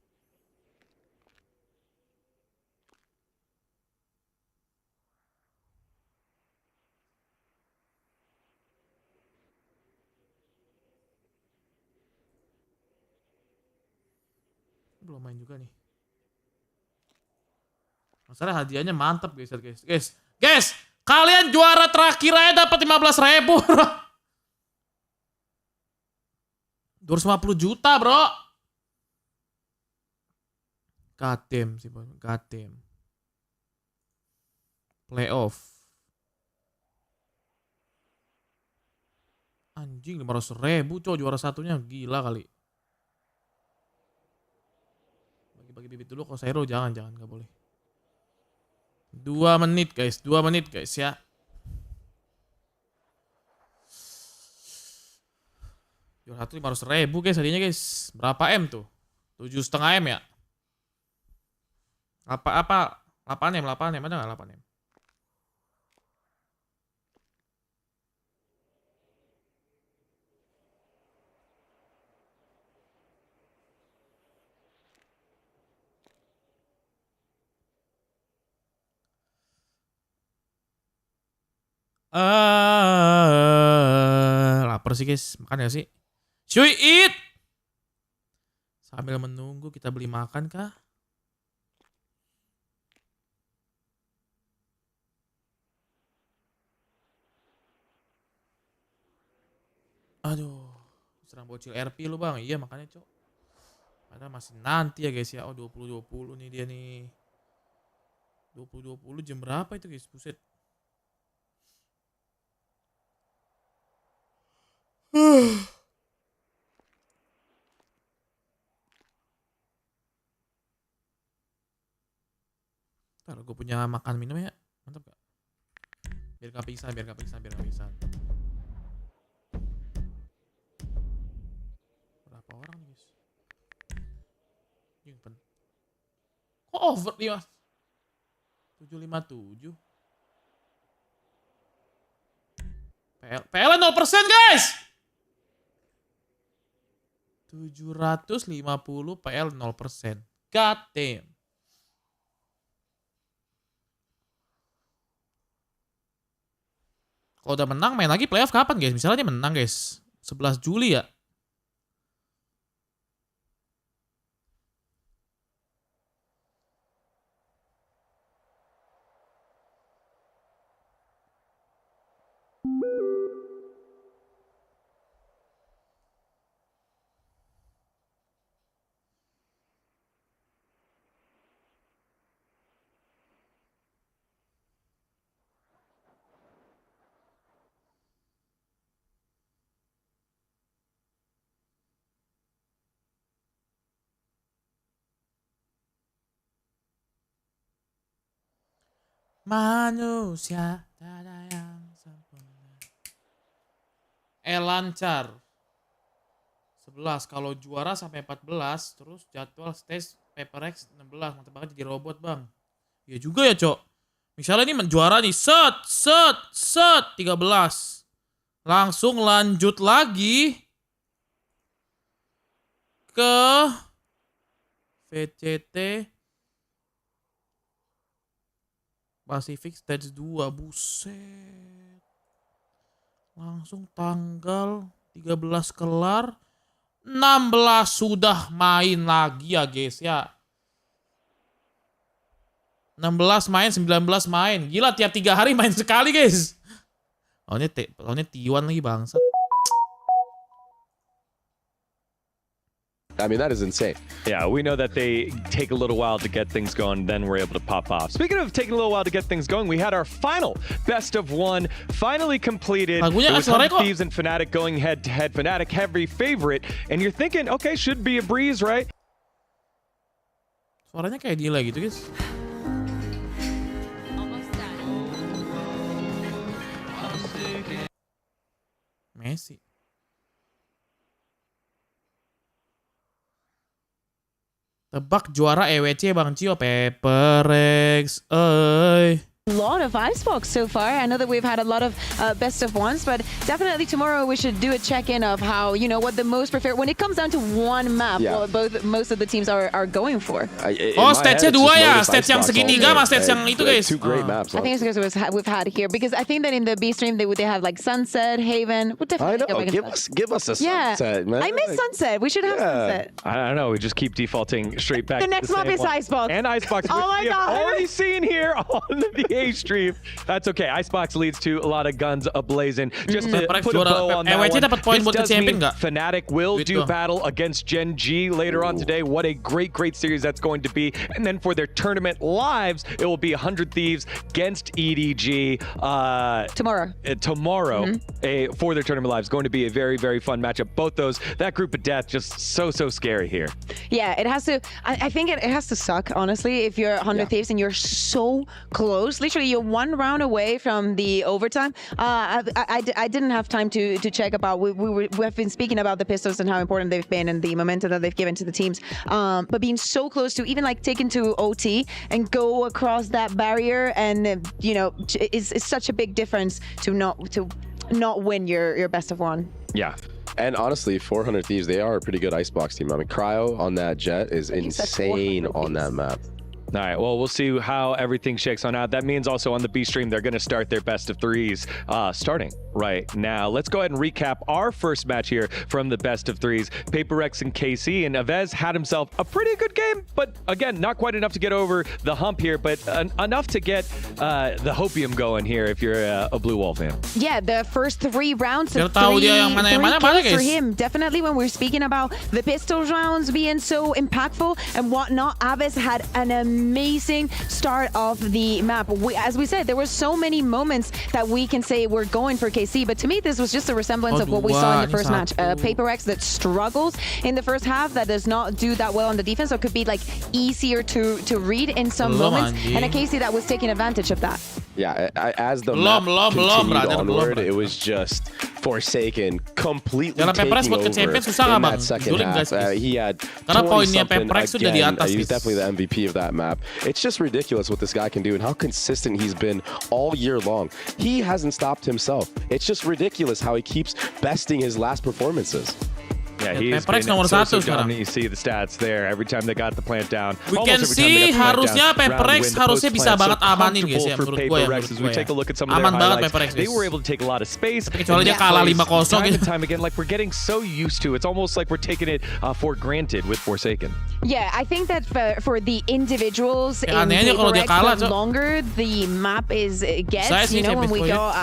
Speaker 2: Belum main juga nih. Masalah hadiahnya mantap guys. Guys, Kalian juara terakhir aja dapat 15.000, bro. 250 juta, bro. Gatem sih, bro. Gatem. Playoff. Anjing 500.000, coy, juara satunya. Gila kali. Bagi-bagi bibit dulu, Corsair jangan, nggak boleh. 2 menit guys ya. Juara satu 500.000 guys hadiahnya guys. Berapa M tuh? 7,5 M ya? 8 M ada nggak 8 M? Lapar sih guys, makan ya sih. Should we eat? Sambil menunggu kita beli makan kah? Aduh, serang bocil RP lu bang. Iya makanya cok. Padahal masih nanti ya guys ya. Oh 20.20 nih dia nih. 20.20 jam berapa itu guys? Buset. Ntar gue punya makan minum ya. Mantap gak? Biar gak pingsan. Berapa orang nih guys? Kok over nih mas? 757 PL 0% guys. 750 PL 0%. God damn. Kalau udah menang main lagi playoff kapan guys? Misalnya dia menang guys 11 Juli ya. Manusia tak ada yang sempurna. Lancar 11 kalau juara sampai 14 terus jadwal stage Paperrex 16. Mantap banget jadi robot bang. Ya juga ya cok. Misalnya ini menjuara nih set 13 langsung lanjut lagi ke VCT Pacific Stage 2, buset. Langsung tanggal 13 kelar, 16 sudah main lagi ya guys ya. 16 main, 19 main. Gila tiap 3 hari main sekali guys. Lawannya T1 lagi bangsat.
Speaker 6: I mean, that is insane.
Speaker 7: Yeah, we know that they take a little while to get things going, then we're able to pop off. Speaking of taking a little while to get things going, we had our final best of one finally completed. It was Thieves and Fnatic going head-to-head. Fnatic heavy favorite, and you're thinking, okay, should be a breeze, right?
Speaker 2: Suaranya kayak delay gitu, guys. Messi. Tebak juara EWC Bang Cio, Paperrex.
Speaker 8: A lot of Icebox so far. I know that we've had a lot of best of ones, but definitely tomorrow we should do a check-in of how, you know, what the most preferred when it comes down to one map.
Speaker 6: Yeah.
Speaker 8: What most of the teams are going for.
Speaker 2: Stage-nya 2 ya, stage yang segitiga sama stage yang itu guys.
Speaker 6: Two great maps.
Speaker 8: I think it's because we've had here because I think that in the B stream they have like Sunset, Haven. We'll definitely go back and
Speaker 6: Give us a Sunset, man.
Speaker 8: I miss Sunset. We should have Sunset.
Speaker 7: I don't know. We just keep defaulting straight back.
Speaker 8: The next map is Icebox.
Speaker 7: And Icebox.
Speaker 8: Oh my
Speaker 7: we
Speaker 8: God.
Speaker 7: have already seen here on the EA stream. That's okay. Icebox leads to a lot of guns ablazing. Just to put a bow on that one, this does mean Fnatic will do battle against Gen G later on today. What a great series that's going to be. And then for their tournament lives, it will be 100 Thieves against EDG.
Speaker 8: Tomorrow.
Speaker 7: For their tournament lives. Going to be a very fun matchup. Both those, that group of death, just so scary here.
Speaker 8: Yeah, it has to, I think it has to suck, honestly, if you're 100 Thieves and you're so close. Literally, you're one round away from the overtime. I didn't have time to check about, we've been speaking about the pistols and how important they've been and the momentum that they've given to the teams. But being so close to even like taking to OT and go across that barrier, and you know, it's such a big difference to not win your best of one.
Speaker 6: Yeah. And honestly, 400 Thieves, they are a pretty good Icebox team. I mean, Cryo on that Jet is insane on that map.
Speaker 7: All right, well, we'll see how everything shakes on out. That means also on the B stream, they're going to start their best of threes starting right now. Let's go ahead and recap our first match here from the best of threes. Paperrex and KC, and Avez had himself a pretty good game, but again, not quite enough to get over the hump here, but enough to get the hopium going here if you're a Blue Wall fan.
Speaker 8: Yeah, the first 3 rounds of three kills for him. Definitely when we're speaking about the pistol rounds being so impactful and whatnot, Aves had an amazing start of the map. As we said, there were so many moments that we can say we're going for KC, but to me this was just a resemblance of what we saw in the first match. Paperrex that struggles in the first half, that does not do that well on the defense, or could be like easier to read in some moments, and a KC that was taking advantage of that.
Speaker 6: Yeah, as the map continued onward, it was just Forsaken completely taking over in that second half. He had 20-something again. He's definitely the MVP of that map. It's just ridiculous what this guy can do and how consistent he's been all year long. He hasn't stopped himself. It's just ridiculous how he keeps besting his last performances.
Speaker 7: Yeah, he's been so dominant. You see the stats there every time they got the plant down.
Speaker 2: We can see harusnya Paperrex harusnya bisa banget amanin guys ya menurut gue ya.
Speaker 7: As we take a look at some of their highlights, they were able to take a lot of space.
Speaker 2: Kecuali dia kalah 5-0 gitu.
Speaker 7: Time again, like we're getting so used to. It's almost like we're taking it for granted with Forsaken.
Speaker 8: Yeah, I think that for the individuals in Paperrex, the longer the map gets, you know, when we go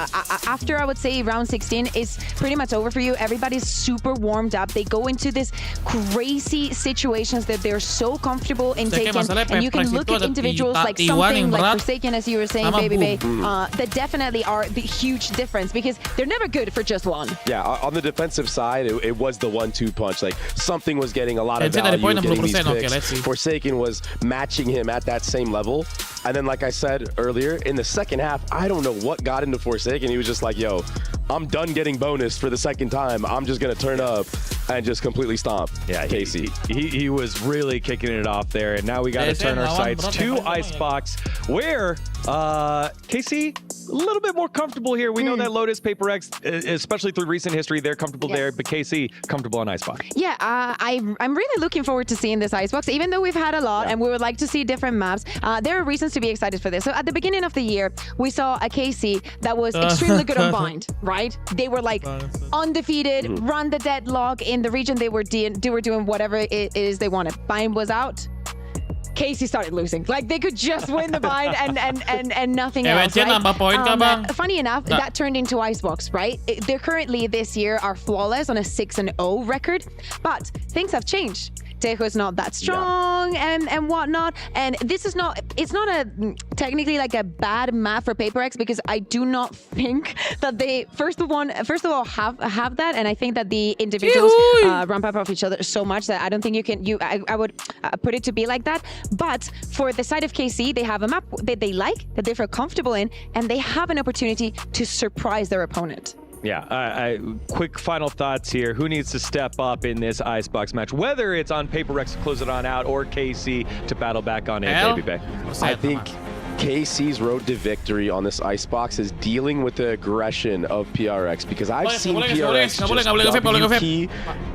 Speaker 8: after, I would say round 16 is pretty much over for you. Everybody's super warmed up. They go into this crazy situations that they're so comfortable in taking, and you can look at individuals like something like Forsaken, as you were saying, Baby Bay, that definitely are the huge difference because they're never good for just one.
Speaker 6: Yeah, on the defensive side, it was the 1-2 punch. Like something was getting a lot of value, getting these picks. Forsaken was matching him at that same level. And then, like I said earlier, in the second half, I don't know what got into Forsaken. He was just like, yo, I'm done getting bonus for the second time. I'm just going to turn up and just completely stomp KC.
Speaker 7: He was really kicking it off there. And now we got to turn our sights to Icebox, where KC, a little bit more comfortable here. We know that Lotus, Paperrex, especially through recent history, they're comfortable there. But KC, comfortable on Icebox.
Speaker 8: Yeah, I'm really looking forward to seeing this Icebox. Even though we've had a lot and we would like to see different maps, there are reasons to be excited for this. So at the beginning of the year, we saw a KC that was extremely good on Bind, right? They were like undefeated, run the deadlock in the region. They were doing whatever it is they wanted. Bind was out. KC started losing. Like they could just win the bind and nothing else. Right? Funny enough, that turned into Icebox, right? They're currently this year are flawless on a 6-0 record, but things have changed. Tejo's not that strong and whatnot, and this is not. It's not a technically like a bad map for Paperrex because I do not think that they first of all have that, and I think that the individuals ramp up off each other so much that I don't think you can. I would put it to be like that. But for the side of KC, they have a map that they like, that they feel comfortable in, and they have an opportunity to surprise their opponent.
Speaker 7: Yeah, quick final thoughts here. Who needs to step up in this Icebox match? Whether it's on Paperrex to close it on out or KC to battle back on it, Baby Bay.
Speaker 6: I think KC's road to victory on this Icebox is dealing with the aggression of PRX, because I've seen PRX just WP,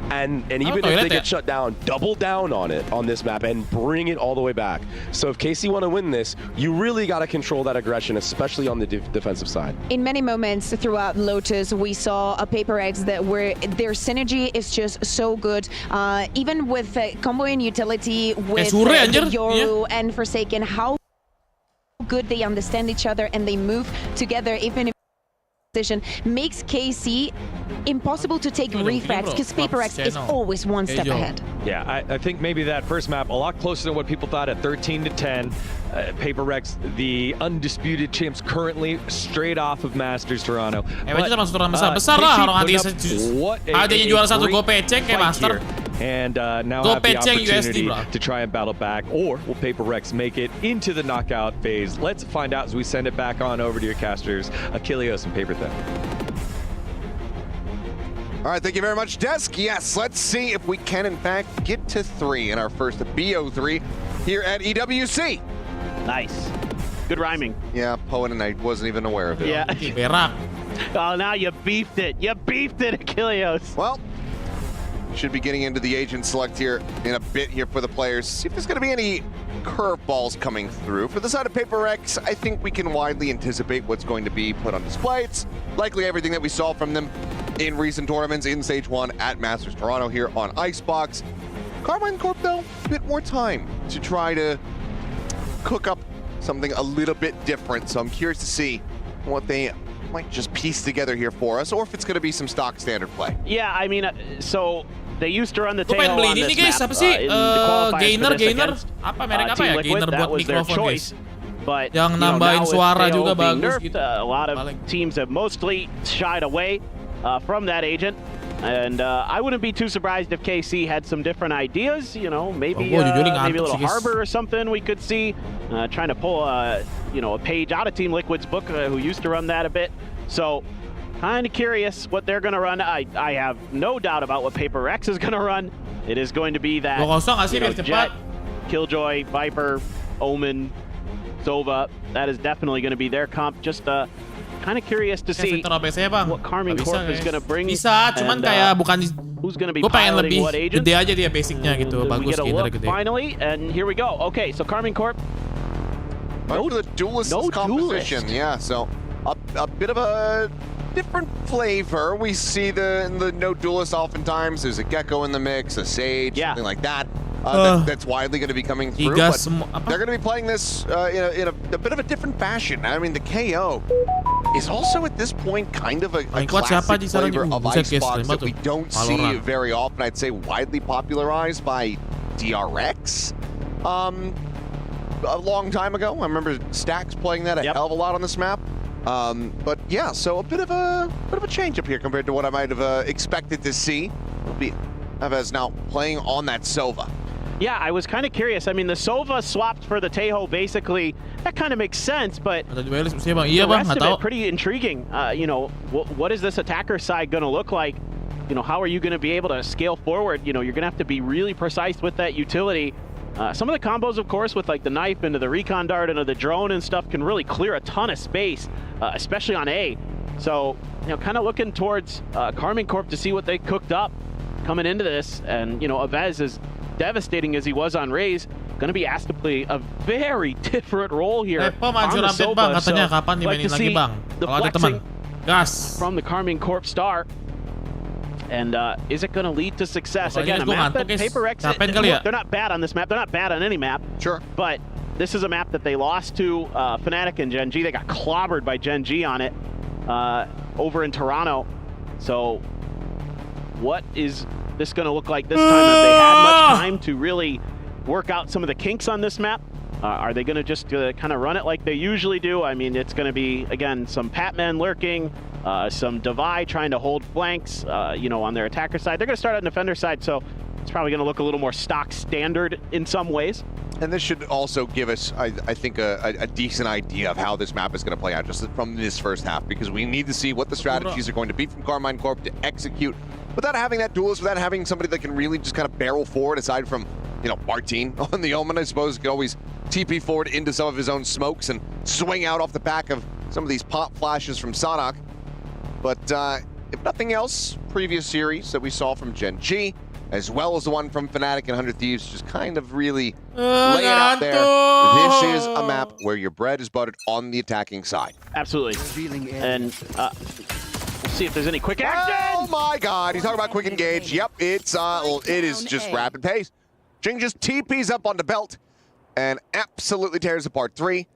Speaker 6: and even if they get shut down, double down on it on this map and bring it all the way back. So if KC want to win this, you really got to control that aggression, especially on the defensive side.
Speaker 8: In many moments throughout Lotus, we saw a Paperrex that where their synergy is just so good. Even with combo and utility with Yoru and Forsaken, how good they understand each other and they move together, even if position makes KC impossible to take refrags because Paperrex is always one step ahead.
Speaker 7: Yeah, I think maybe that first map a lot closer than what people thought at 13-10. Paperrex, the undisputed champs currently straight off of Masters Toronto.
Speaker 2: Kita masuk turnamen besar lah orang adanya juara satu Go Peceng kayak Master.
Speaker 7: And now have the opportunity to try and battle back, or will Paperrex make it into the knockout phase? Let's find out as we send it back on over to your casters, Achilleos and Paper Theft.
Speaker 1: All right, thank you very much, Desk. Yes, let's see if we can, in fact, get to 3 in our first BO3 here at EWC.
Speaker 3: Nice. Good rhyming.
Speaker 1: Yeah, Poet and I wasn't even aware of it.
Speaker 3: Yeah. Oh, now you beefed it. You beefed it, Achilleos.
Speaker 1: Well, should be getting into the agent select here in a bit here for the players. See if there's going to be any curveballs coming through. For the side of Paperrex, I think we can widely anticipate what's going to be put on display. It's likely everything that we saw from them in recent tournaments in Stage 1 at Masters Toronto here on Icebox. Karmine Corp, though, a bit more time to try to cook up something a little bit different. So I'm curious to see what they might just piece together here for us, or if it's going to be some stock standard play.
Speaker 3: Yeah, I mean, so they used to run the tail on this map.
Speaker 2: Apa sih? Gainer apa merek apa ya? Gainer buat mikrofon guys.
Speaker 3: But
Speaker 2: yang nambahin suara juga bagus gitu.
Speaker 3: A lot of teams have mostly shied away from that agent. And I wouldn't be too surprised if KC had some different ideas, you know, maybe maybe a little Harbor or something we could see, trying to pull a page out of Team Liquid's book, who used to run that a bit. So kind of curious what they're going to run. I have no doubt about what Paperrex is going to run. It is going to be that Jet, Killjoy, Viper, Omen, Sova. That is definitely going to be their comp. Just kind of curious to see what Karmine Corp is going to bring.
Speaker 2: Bisa, cuman kayak bukan
Speaker 3: who's going to be
Speaker 2: gue pengen lebih
Speaker 3: what agent.
Speaker 2: gede aja dia basicnya gitu. Bagus gede.
Speaker 3: Finally, and here we go. Okay, so Karmine Corp.
Speaker 1: No, the duelist composition. Yeah, so a bit of a different flavor. We see the no duelist oftentimes. There's a Gecko in the mix, a Sage, something like that. That's widely going to be coming through. But they're going to be playing this in a bit of a different fashion. I mean, the KO is also at this point kind of a classic flavor of Icebox that we don't see very often. I'd say widely popularized by DRX. A long time ago, I remember Stacks playing that a hell of a lot on this map. But yeah, so a bit of a change up here compared to what I might have expected to see. Evez now playing on that Sova.
Speaker 3: Yeah, I was kind of curious. I mean, the Sova swapped for the Tejo, basically. That kind of makes sense, but the rest of it, pretty intriguing. You know, what is this attacker side going to look like? You know, how are you going to be able to scale forward? You know, you're going to have to be really precise with that utility. Some of the combos, of course, with like the knife into the recon dart into the drone and stuff can really clear a ton of space, especially on A. So, you know, kind of looking towards Karmine Corp to see what they cooked up coming into this. And, you know, Evez, as devastating as he was on Raze, going to be asked to play a very different role here on the Sova. So, like to see the flexing from the Karmine Corp star. And is it going to lead to success? Again, a map that Paperrex, they're not bad on this map. They're not bad on any map.
Speaker 1: Sure.
Speaker 3: But this is a map that they lost to Fnatic and Gen G. They got clobbered by Gen G on it over in Toronto. So what is this going to look like this time? Have they had much time to really work out some of the kinks on this map? Are they going to just kind of run it like they usually do? I mean, it's going to be, again, some Patman lurking, some Devi trying to hold flanks, you know, on their attacker side. They're going to start on the defender side, so it's probably going to look a little more stock standard in some ways.
Speaker 1: And this should also give us, I think, a decent idea of how this map is going to play out just from this first half, because we need to see what the strategies are going to be from Karmine Corp to execute without having that duelist, without having somebody that can really just kind of barrel forward, aside from, you know, Martin on the Omen, I suppose, could always TP forward into some of his own smokes and swing out off the back of some of these pop flashes from Sanak. But if nothing else, previous series that we saw from Gen G, as well as the one from Fnatic and 100 Thieves, just kind of really lay it out there. This is a map where your bread is buttered on the attacking side.
Speaker 3: Absolutely. And we'll see if there's any quick action.
Speaker 1: Oh my God, he's talking about quick engage. Yep, it is just rapid pace. Jing just TPs up on the belt and absolutely tears apart 3.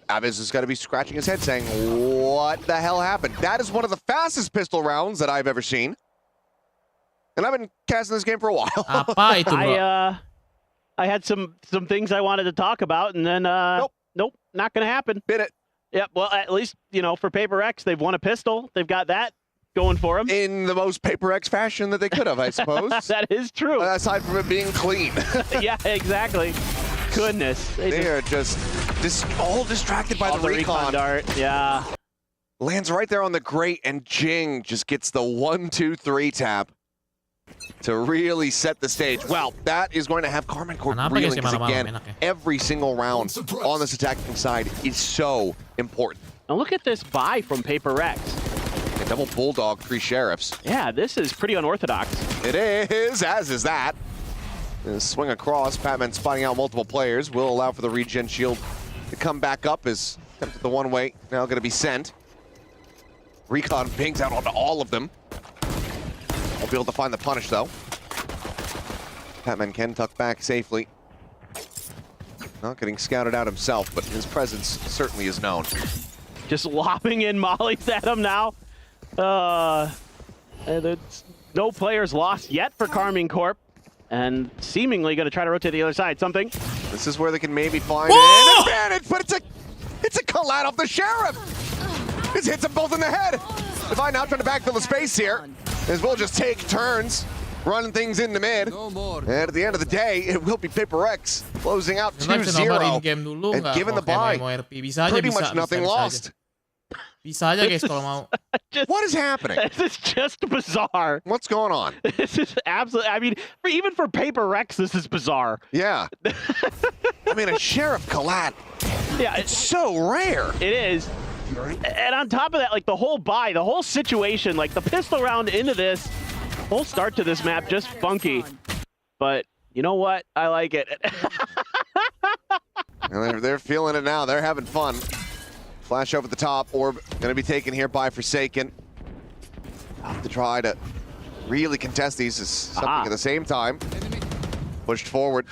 Speaker 1: Aviz is going to be scratching his head saying, what the hell happened? That is one of the fastest pistol rounds that I've ever seen. And I've been casting this game for a while.
Speaker 2: Apa itu, bro?
Speaker 3: I had some things I wanted to talk about, and then nope, not going to happen.
Speaker 1: Bit it.
Speaker 3: Yep, well, at least, you know, for Paperrex, they've won a pistol. They've got that going for them.
Speaker 1: In the most Paperrex fashion that they could have, I suppose.
Speaker 3: That is true.
Speaker 1: Aside from it being clean.
Speaker 3: Yeah, exactly. Goodness.
Speaker 1: They are just all distracted by the recon
Speaker 3: dart. Yeah.
Speaker 1: Lands right there on the grate, and Jing just gets the 1-2-3 tap to really set the stage. Well, that is going to have Karmine Corp reeling, because again, every single round on this attacking side is so important.
Speaker 3: Now look at this buy from Paperrex.
Speaker 1: A double bulldog, 3 sheriffs.
Speaker 3: Yeah, this is pretty unorthodox.
Speaker 1: It is, as is that. Swing across, Patman spotting out multiple players, will allow for the regen shield to come back up as attempted the one-way, now going to be sent. Recon pings out onto all of them. Won't be able to find the punish, though. Patman can tuck back safely. Not getting scouted out himself, but his presence certainly is known.
Speaker 3: Just lobbing in mollies at him now. And it's no players lost yet for Karmine Corp. And seemingly going to try to rotate the other side. Something.
Speaker 1: This is where they can maybe find an advantage, but it's a collide off the sheriff. This hits them both in the head. Divine now trying to backfill the space here, as we'll just take turns running things into mid. And at the end of the day, it will be Paperrex closing out 2-0 and given the bye. Pretty much nothing lost.
Speaker 2: Bisa aja guys kalau mau.
Speaker 1: What is happening?
Speaker 3: This is just bizarre.
Speaker 1: What's going on?
Speaker 3: This is absolutely, I mean, even for Paperrex, this is bizarre.
Speaker 1: Yeah. I mean, a sheriff collat.
Speaker 3: Yeah,
Speaker 1: it's so rare.
Speaker 3: It is. And on top of that, like the whole buy, the whole situation, like the pistol round into this, whole start to this map, just funky. But you know what? I like it.
Speaker 1: And they're feeling it now. They're having fun. Flash over the top. Orb going to be taken here by Forsaken. Have to try to really contest these is something at the same time. Pushed forward.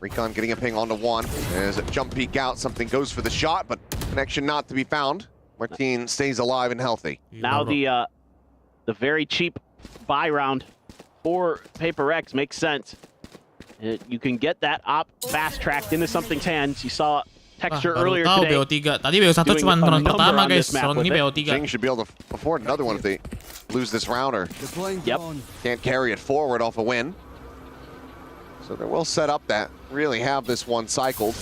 Speaker 1: Recon getting a ping onto one. There's a jump peek out. Something goes for the shot, but connection not to be found. Martin stays alive and healthy.
Speaker 3: Now the very cheap buy round for Paperrex makes sense. You can get that op fast-tracked into something's hands. You saw texture earlier today.
Speaker 2: BO3. Tadi BO1 cuma round pertama guys. Round ini BO3.
Speaker 1: Jing should be able to afford another one if they lose this round or can't carry it forward off a win. So they're well set up that really have this one cycled.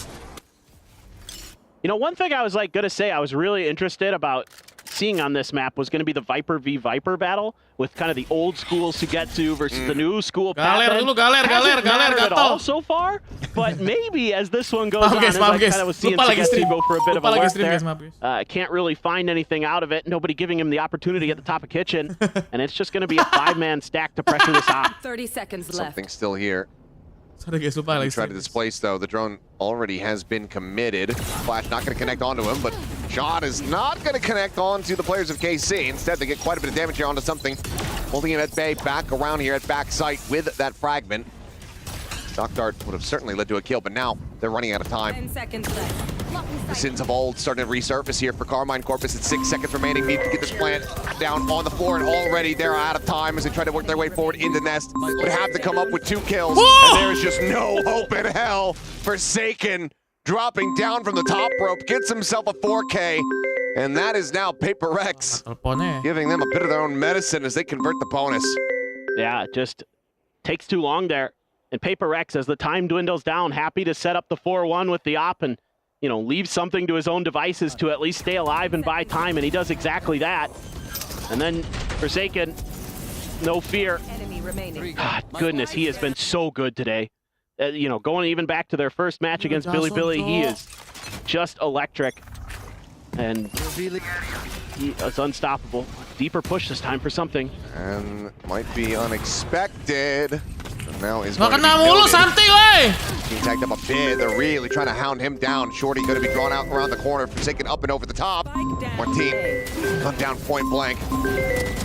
Speaker 3: You know, one thing I was like gonna say I was really interested about seeing on this map was going to be the Viper v Viper battle with kind of the old school Sugetsu versus the new school
Speaker 2: Galer dulu, galer
Speaker 3: at all so far, but maybe as this one goes on, as I kind of was seeing Sugetsu go for a bit of a lurk there, can't really find anything out of it. Nobody giving him the opportunity at the top of kitchen, and it's just going to be a 5-man stack to pressure this op.
Speaker 4: 30 seconds left.
Speaker 1: Something still here. Try to displace though. The drone already has been committed. Flash not going to connect onto him, but John is not going to connect onto the players of KC. Instead, they get quite a bit of damage here onto something. Holding him at bay, back around here at back sight with that fragment. Shock Dart would have certainly led to a kill, but now they're running out of time.
Speaker 4: 10 seconds left.
Speaker 1: The sins of old starting to resurface here for Karmine Corp. It's 6 seconds remaining. Need to get this plant down on the floor, and already they're out of time as they try to work their way forward into Nest. Would have to come up with 2 kills, and there is just no hope in hell. Forsaken dropping down from the top rope, gets himself a 4K, and that is now Paperrex giving them a bit of their own medicine as they convert the bonus.
Speaker 3: Yeah, it just takes too long there. And Paperrex, as the time dwindles down, happy to set up the 4-1 with the op and, you know, leave something to his own devices to at least stay alive and buy time, and he does exactly that. And then Forsaken, no fear. God, goodness, he has been so good today. You know, going even back to their first match against Billy, he is just electric. And he is unstoppable. Deeper push this time for something.
Speaker 1: And might be unexpected. Now is
Speaker 2: going to be
Speaker 1: being tagged up a bit. They're really trying to hound him down. Shorty going to be drawn out around the corner, Forsaken up and over the top. Martin gun down point blank.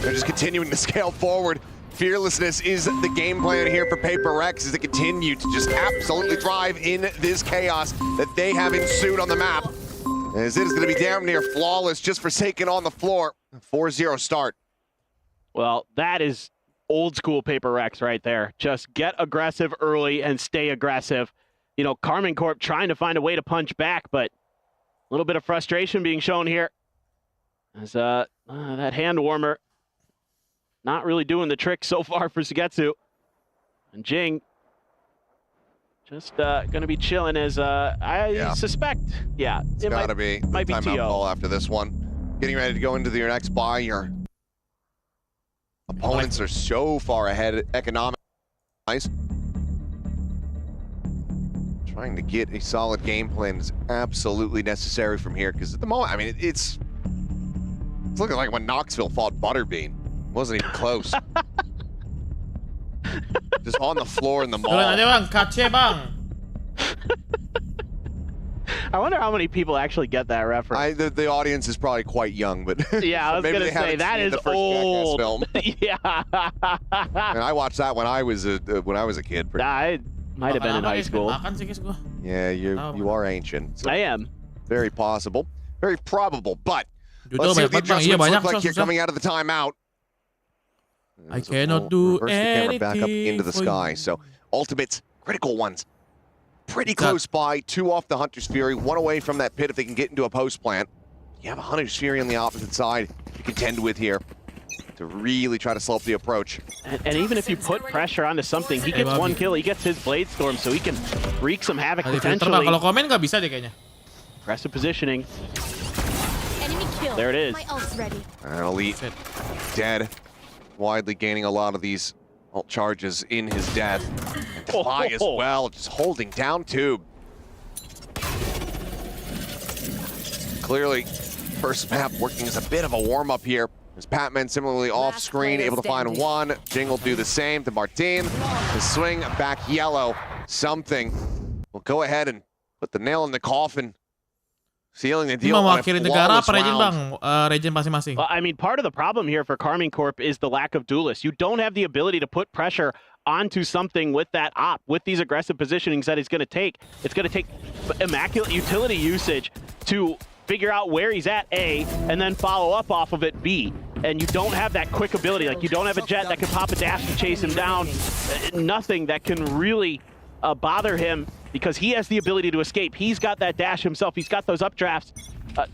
Speaker 1: They're just continuing to scale forward. Fearlessness is the game plan here for Paperrex as they continue to just absolutely thrive in this chaos that they have ensued on the map. As it is going to be damn near flawless, just Forsaken on the floor. 4-0 start.
Speaker 3: Well, that is old school Paperrex right there. Just get aggressive early and stay aggressive. You know, Karmine Corp trying to find a way to punch back, but a little bit of frustration being shown here. As that hand warmer not really doing the trick so far for Sugetsu. And Jing just going to be chilling as I suspect. Yeah,
Speaker 1: it's got to be the timeout call after this one. Getting ready to go into your next buy. Your opponents are so far ahead economic. Trying to get a solid game plan is absolutely necessary from here, because at the moment, I mean, it's looking like when Knoxville fought Butterbean. Wasn't even close. Just on the floor in the mall.
Speaker 3: I wonder how many people actually get that reference.
Speaker 1: The audience is probably quite young, but
Speaker 3: yeah, I was gonna say that is old. Film. Yeah,
Speaker 1: and I watched that when I was a kid.
Speaker 3: I might have been in high school.
Speaker 1: Yeah, you are ancient. So
Speaker 3: I am.
Speaker 1: Very possible, very probable. But let's see what the adjustments look like here coming out of the timeout.
Speaker 2: I cannot do
Speaker 1: anything. The camera back up into the sky. So ultimates, critical ones, pretty close by. 2 off the Hunter's Fury, 1 away from that pit if they can get into a post plant. You have a Hunter's Fury on the opposite side to contend with here to really try to slow up the approach.
Speaker 3: And even if you put pressure onto something, he gets 1 kill, he gets his Blade Storm, so he can wreak some havoc potentially.
Speaker 2: Kalau komen nggak bisa deh kayaknya.
Speaker 3: Aggressive positioning. There it is.
Speaker 1: And Elite dead. Widely gaining a lot of these ult charges in his death. And Defy as well, just holding down Tube. Clearly, first map working as a bit of a warm-up here. As Patman similarly off-screen, able to find 1. Jing will do the same to Martin. The swing back yellow. Something will go ahead and put the nail in the coffin. Sealing the deal on a flawless round.
Speaker 3: Well, I mean, part of the problem here for Karmine Corp is the lack of duelists. You don't have the ability to put pressure onto something with that op, with these aggressive positionings that it's going to take. It's going to take immaculate utility usage to figure out where he's at, A, and then follow up off of it, B. And you don't have that quick ability. Like, you don't have a jet that can pop a dash to chase him down. Nothing that can really bother him, because he has the ability to escape. He's got that dash himself. He's got those updrafts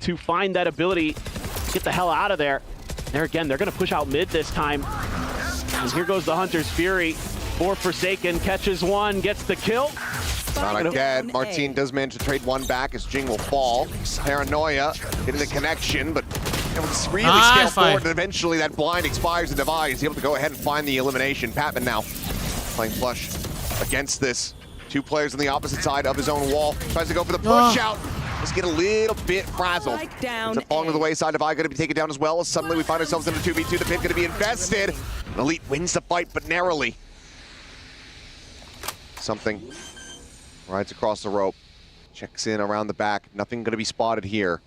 Speaker 3: to find that ability to get the hell out of there. There again, they're going to push out mid this time. And here goes the Hunter's Fury. 4 Forsaken, catches 1, gets the kill.
Speaker 1: Not dead. Martin does manage to trade 1 back as Jing will fall. Paranoia getting the connection, but it was really scale forward, and eventually that blind expires and Defy is able to go ahead and find the elimination. Patman now playing flush against this. 2 players on the opposite side of his own wall. Tries to go for the push out. Let's get a little bit frazzled. It's falling to the wayside. Defy going to be taken down as well. As suddenly we find ourselves in a 2v2. The pit going to be invested. Elite wins the fight, but narrowly. Something rides across the rope. Checks in around the back. Nothing going to be spotted here.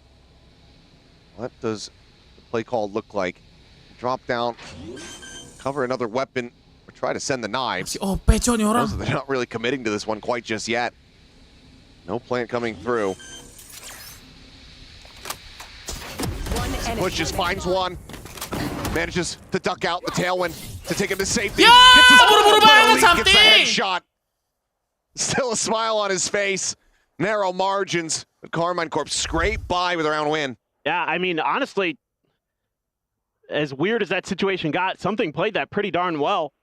Speaker 1: What does the play call look like? Drop down. Cover another weapon. Try to send the knives.
Speaker 2: They're
Speaker 1: not really committing to this one quite just yet. No plant coming through. Pushes, finds 1. Manages to duck out the tailwind to take him to safety. Gets his gets the headshot. Still a smile on his face. Narrow margins. But Karmine Corp scrape by with a round win.
Speaker 3: Yeah, I mean, honestly, as weird as that situation got, something played that pretty darn well.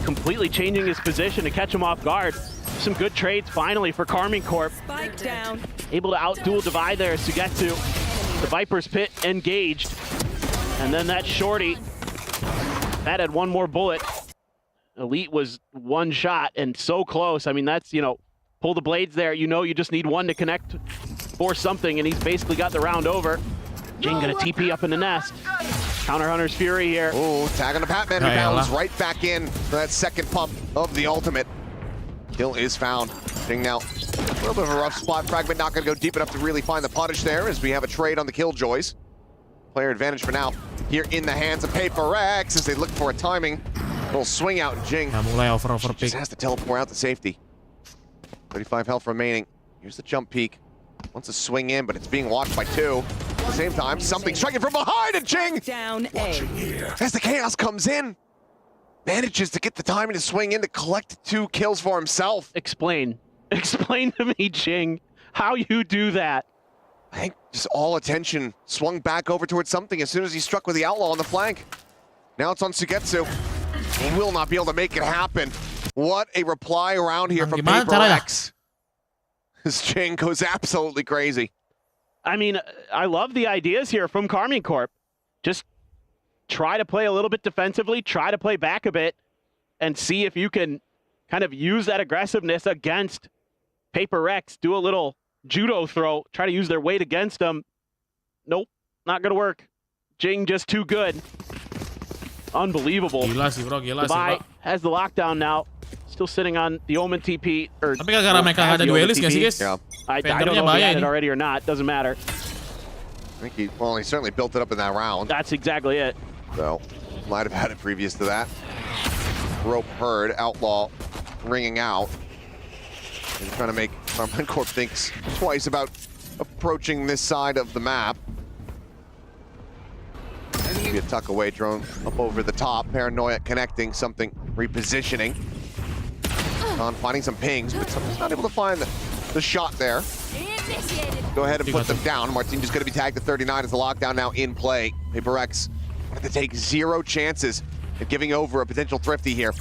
Speaker 3: Completely changing his position to catch him off guard. Some good trades finally for Karmine Corp.
Speaker 4: Spike down.
Speaker 3: Able to out-duel Divide there as Sugetsu. The Viper's Pit engaged. And then that shorty, that had 1 more bullet. Elite was 1 shot and so close. I mean, that's, you know, pull the blades there. You know, you just need 1 to connect for something, and he's basically got the round over. Jing gonna TP up in the nest. Counter Hunter's Fury here.
Speaker 1: Ooh, tag on the Patman, who bounds right back in for that second pump of the ultimate. Kill is found. Jing now, a little bit of a rough spot. Fragment not going to go deep enough to really find the punish there, as we have a trade on the Killjoys. Player advantage for now here in the hands of Paperrex as they look for a timing. Little swing out, and Jing just has to teleport out to safety. 35 health remaining. Here's the jump peak. Wants to swing in, but it's being watched by two. At the same time, something striking from behind, and Jing!
Speaker 4: Down A.
Speaker 1: As the Chaos comes in, manages to get the timing to swing in to collect 2 kills for himself.
Speaker 3: Explain to me, Jing, how you do that.
Speaker 1: I think just all attention swung back over towards something as soon as he struck with the Outlaw on the flank. Now it's on Sugetsu. He will not be able to make it happen. What a reply around here from PRX. This Jing goes absolutely crazy.
Speaker 3: I mean, I love the ideas here from Karmine Corp. Just try to play a little bit defensively, try to play back a bit, and see if you can kind of use that aggressiveness against Paperrex. Do a little judo throw, try to use their weight against them. Nope, not gonna work. Jing just too good. Unbelievable.
Speaker 2: Gila sih, bro. Gila sih,
Speaker 3: Dubai
Speaker 2: bro.
Speaker 3: has the lockdown now. Still sitting on the Omen TP.
Speaker 2: Tapi gara-gara mereka nggak ada duelist nggak sih, guys?
Speaker 1: Yeah.
Speaker 3: I don't know if he had it already or not. Doesn't matter.
Speaker 1: I think he certainly built it up in that round.
Speaker 3: That's exactly it.
Speaker 1: So, might have had it previous to that. Rope heard, Outlaw ringing out. And trying to make Pemain Corp thinks twice about approaching this side of the map. Maybe a tuck away drone up over the top. Paranoia connecting, something repositioning. On finding some pings, but something's not able to find the shot there. Go ahead and put them down. Martin just going to be tagged to 39 as the lockdown now in play. Paperrex had to take 0 chances at giving over a potential thrifty here.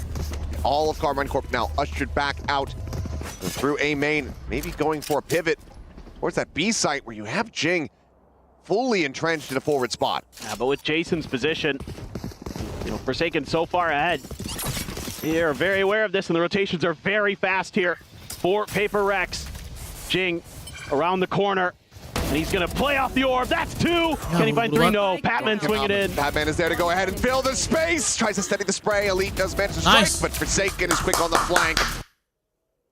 Speaker 1: All of Karmine Corp now ushered back out through A main, maybe going for a pivot towards that B site where you have Jing fully entrenched in a forward spot.
Speaker 3: Yeah, but with Jason's position, you know, Forsaken so far ahead, you're very aware of this, and the rotations are very fast here for Paperrex. Jing around the corner, and he's gonna play off the orb. That's 2. Can he find 3? No. Patman swinging in.
Speaker 1: Patman is there to go ahead and fill the space. Tries to steady the spray. Elite does manage to strike, but Forsaken is quick on the flank.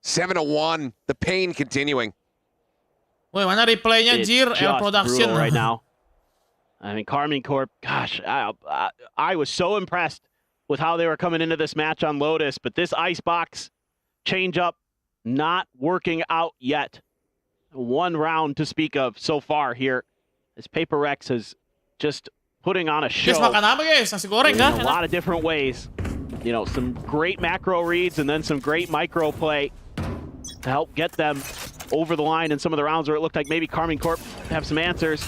Speaker 1: 7-1. The pain continuing.
Speaker 2: Woi, mana replaynya, Jir? Air Production
Speaker 3: right now. I mean, Karmine Corp, gosh, I was so impressed with how they were coming into this match on Lotus, but this icebox change-up not working out yet. 1 round to speak of so far here, as Paperrex is just putting on a show.
Speaker 2: Guys, makan apa, guys? Nasi goreng,
Speaker 3: in
Speaker 2: kah?
Speaker 3: a lot of different ways. You know, some great macro reads and then some great micro play to help get them over the line in some of the rounds where it looked like maybe Karmine Corp have some answers.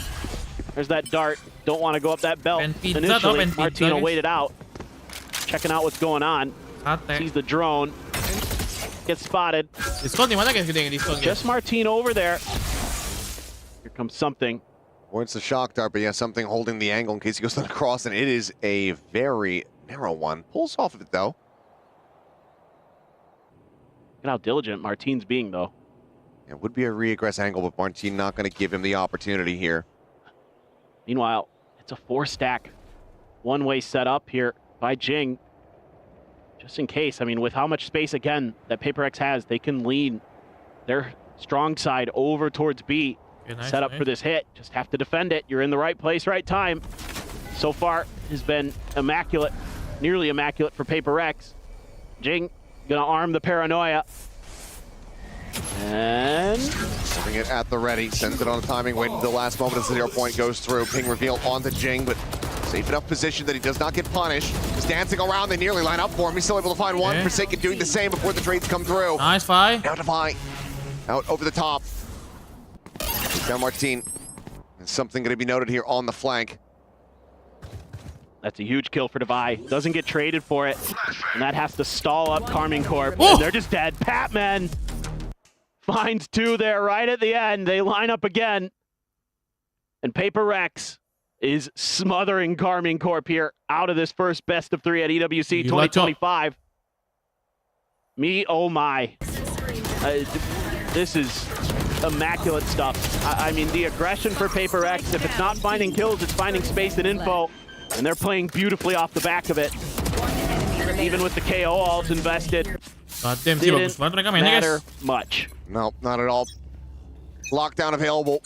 Speaker 3: There's that dart. Don't want to go up that belt initially. Martino waited out. Checking out what's going on. Sees the drone. Gets spotted.
Speaker 2: Diskon di mana, guys? Gede diskon, guys.
Speaker 3: Just Martino over there. Here comes something.
Speaker 1: Points the shock dart, but yeah, something holding the angle in case he goes across, and it is a very narrow one. Pulls off of it, though.
Speaker 3: Look at how diligent Martin's being, though.
Speaker 1: It would be a re-aggress angle, but Martin not going to give him the opportunity here.
Speaker 3: Meanwhile, it's a 4-stack one-way setup here by Jing. Just in case, I mean, with how much space, again, that Paperrex has, they can lean their strong side over towards B.
Speaker 2: Nice,
Speaker 3: set up for this hit. Just have to defend it. You're in the right place, right time. So far, has been immaculate, nearly immaculate for Paperrex. Jing gonna arm the Paranoia. And
Speaker 1: having it at the ready, sends it on the timing, waiting until the last moment as the 0 point goes through. Ping reveal onto Jing, but safe enough position that he does not get punished. Just dancing around, they nearly line up for him. He's still able to find one. Forsaken doing the same before the trades come through.
Speaker 2: Nice fight.
Speaker 1: Now Defy, out over the top. Down Martin. And something going to be noted here on the flank.
Speaker 3: That's a huge kill for Defy. Doesn't get traded for it. And that has to stall up Karmine Corp. And they're just dead. Patman finds 2 there right at the end. They line up again. And Paperrex is smothering Karmine Corp here out of this first best of 3 at EWC 2025. Me, oh my. This is immaculate stuff. I mean, the aggression for Paperrex, if it's not finding kills, it's finding space and info. And they're playing beautifully off the back of it. Even with the KO alls invested, didn't matter much.
Speaker 1: No, not at all. Lockdown available.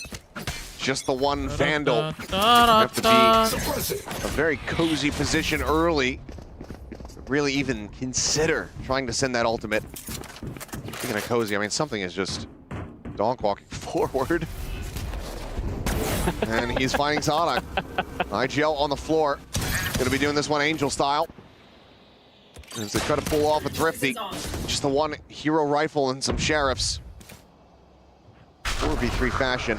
Speaker 1: Just the one Vandal. Have to be a very cozy position early. Really even consider trying to send that ultimate. Speaking of cozy, I mean, something is just donk walking forward. And he's finding Sadak. IGL on the floor. Gonna be doing this one Angel style. As they try to pull off a Thrifty. Just the one hero rifle and some sheriffs. 4v3 fashion.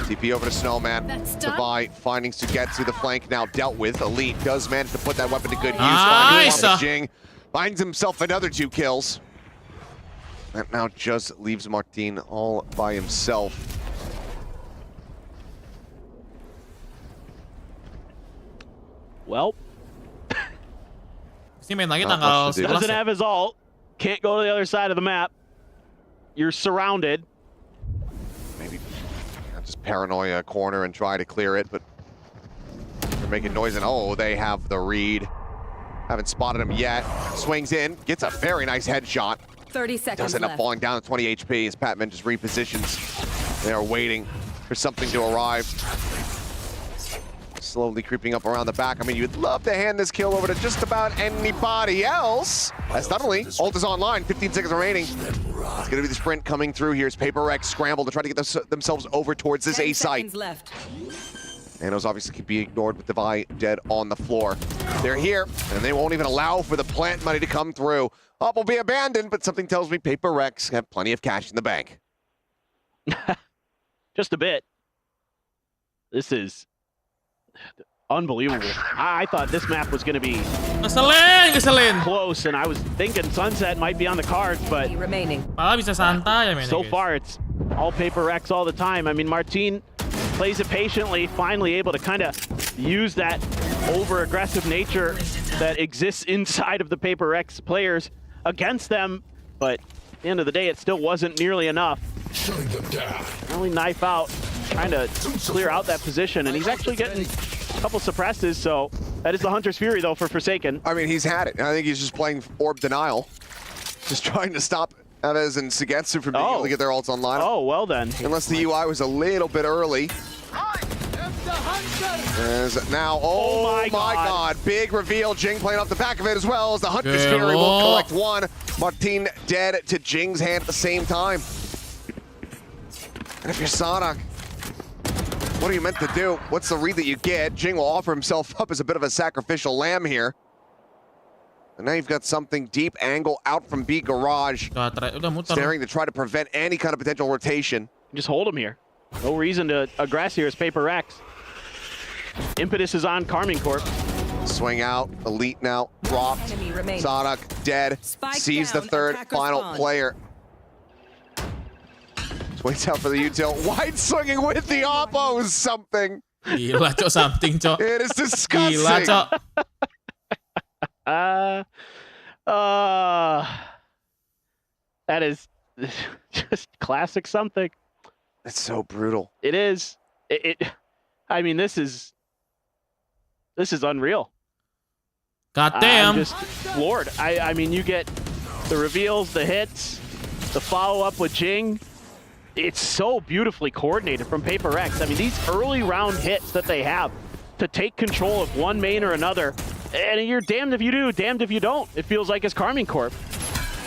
Speaker 1: TP over to Snowman. Devi finding Sugetsu, the flank now dealt with. Elite does manage to put that weapon to good use.
Speaker 2: Nice.
Speaker 1: Jing finds himself another 2 kills. That now just leaves Martin all by himself.
Speaker 3: Well,
Speaker 2: main lagi tanggal 11.
Speaker 3: Doesn't have his ult. Can't go to the other side of the map. You're surrounded.
Speaker 1: Maybe just paranoia corner and try to clear it, but they're making noise and oh, they have the read. Haven't spotted him yet. Swings in, gets a very nice headshot.
Speaker 4: 30 seconds
Speaker 1: Does end up falling down to 20 HP as Patman just repositions. They are waiting for something to arrive. Slowly creeping up around the back. I mean, you'd love to hand this kill over to just about anybody else. As suddenly, ult is online, 15 seconds remaining. It's gonna be the sprint coming through here as Paperrex scramble to try to get themselves over towards this A site.
Speaker 4: Left.
Speaker 1: Nanos obviously can be ignored with Devi dead on the floor. They're here, and they won't even allow for the plant money to come through. Up will be abandoned, but something tells me Paperrex have plenty of cash in the bank.
Speaker 3: Just a bit. This is unbelievable. I thought this map was going to be close, and I was thinking Sunset might be on the cards, but so far it's all Paperrex all the time. I mean, Martin plays it patiently, finally able to kind of use that over-aggressive nature that exists inside of the Paperrex players against them, but at the end of the day, it still wasn't nearly enough. Only knife out, trying to clear out that position, and he's actually getting a couple suppresses, so that is the Hunter's Fury, though, for Forsaken.
Speaker 1: I mean, he's had it. I think he's just playing Orb Denial. Just trying to stop Evez and Sugetsu from being able to get their ults online.
Speaker 3: Oh, well then.
Speaker 1: Unless the UI was a little bit early. As now, oh my god, big reveal. Jing playing off the back of it as well as the Hunter's Fury will collect one. Martin dead to Jing's hand at the same time. And if you're Sadak, what are you meant to do? What's the read that you get? Jing will offer himself up as a bit of a sacrificial lamb here. And now you've got something deep angle out from B garage. Staring to try to prevent any kind of potential rotation.
Speaker 3: Just hold him here. No reason to aggress here as Paperrex. Impetus is on Karmine Corp.
Speaker 1: Swing out. Elite now dropped. Sadak dead. Sees the third final player. Waits out for the util. Wide swinging with the oppo is something.
Speaker 2: Gila, Cok, something, Cok.
Speaker 1: It is disgusting.
Speaker 2: Gila, Cok.
Speaker 3: That is just classic something.
Speaker 1: It's so brutal.
Speaker 3: It is. I mean, this is unreal.
Speaker 2: Goddamn.
Speaker 3: I'm just floored. I mean, you get the reveals, the hits, the follow-up with Jing. It's so beautifully coordinated from Paperrex. I mean, these early round hits that they have to take control of one main or another, and you're damned if you do, damned if you don't. It feels like it's Karmine Corp.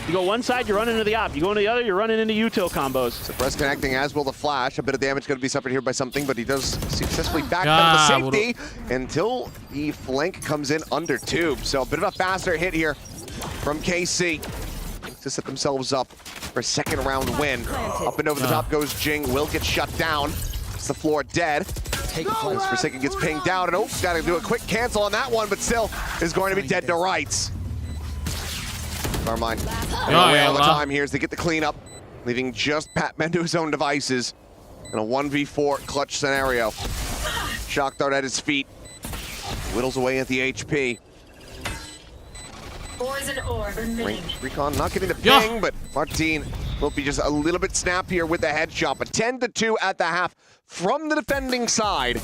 Speaker 3: You go one side, you're running into the op. You go into the other, you're running into util combos.
Speaker 1: Suppress connecting as will the flash. A bit of damage going to be suffered here by something, but he does successfully back down the safety until the flank comes in under tube. So a bit of a faster hit here from KC to set themselves up for a second round win. Up and over the top goes Jing. Will get shut down. It's the floor dead. As Forsaken gets pinged down, and got to do a quick cancel on that one, but still is going to be dead to rights. Carmine away all the time here as they get the cleanup, leaving just Patman to his own devices in a 1v4 clutch scenario. Shock dart at his feet, whittles away at the HP. Recon not getting the ping, but Martin will be just a little bit snappier with the headshot, but 10-2 at the half from the defending side.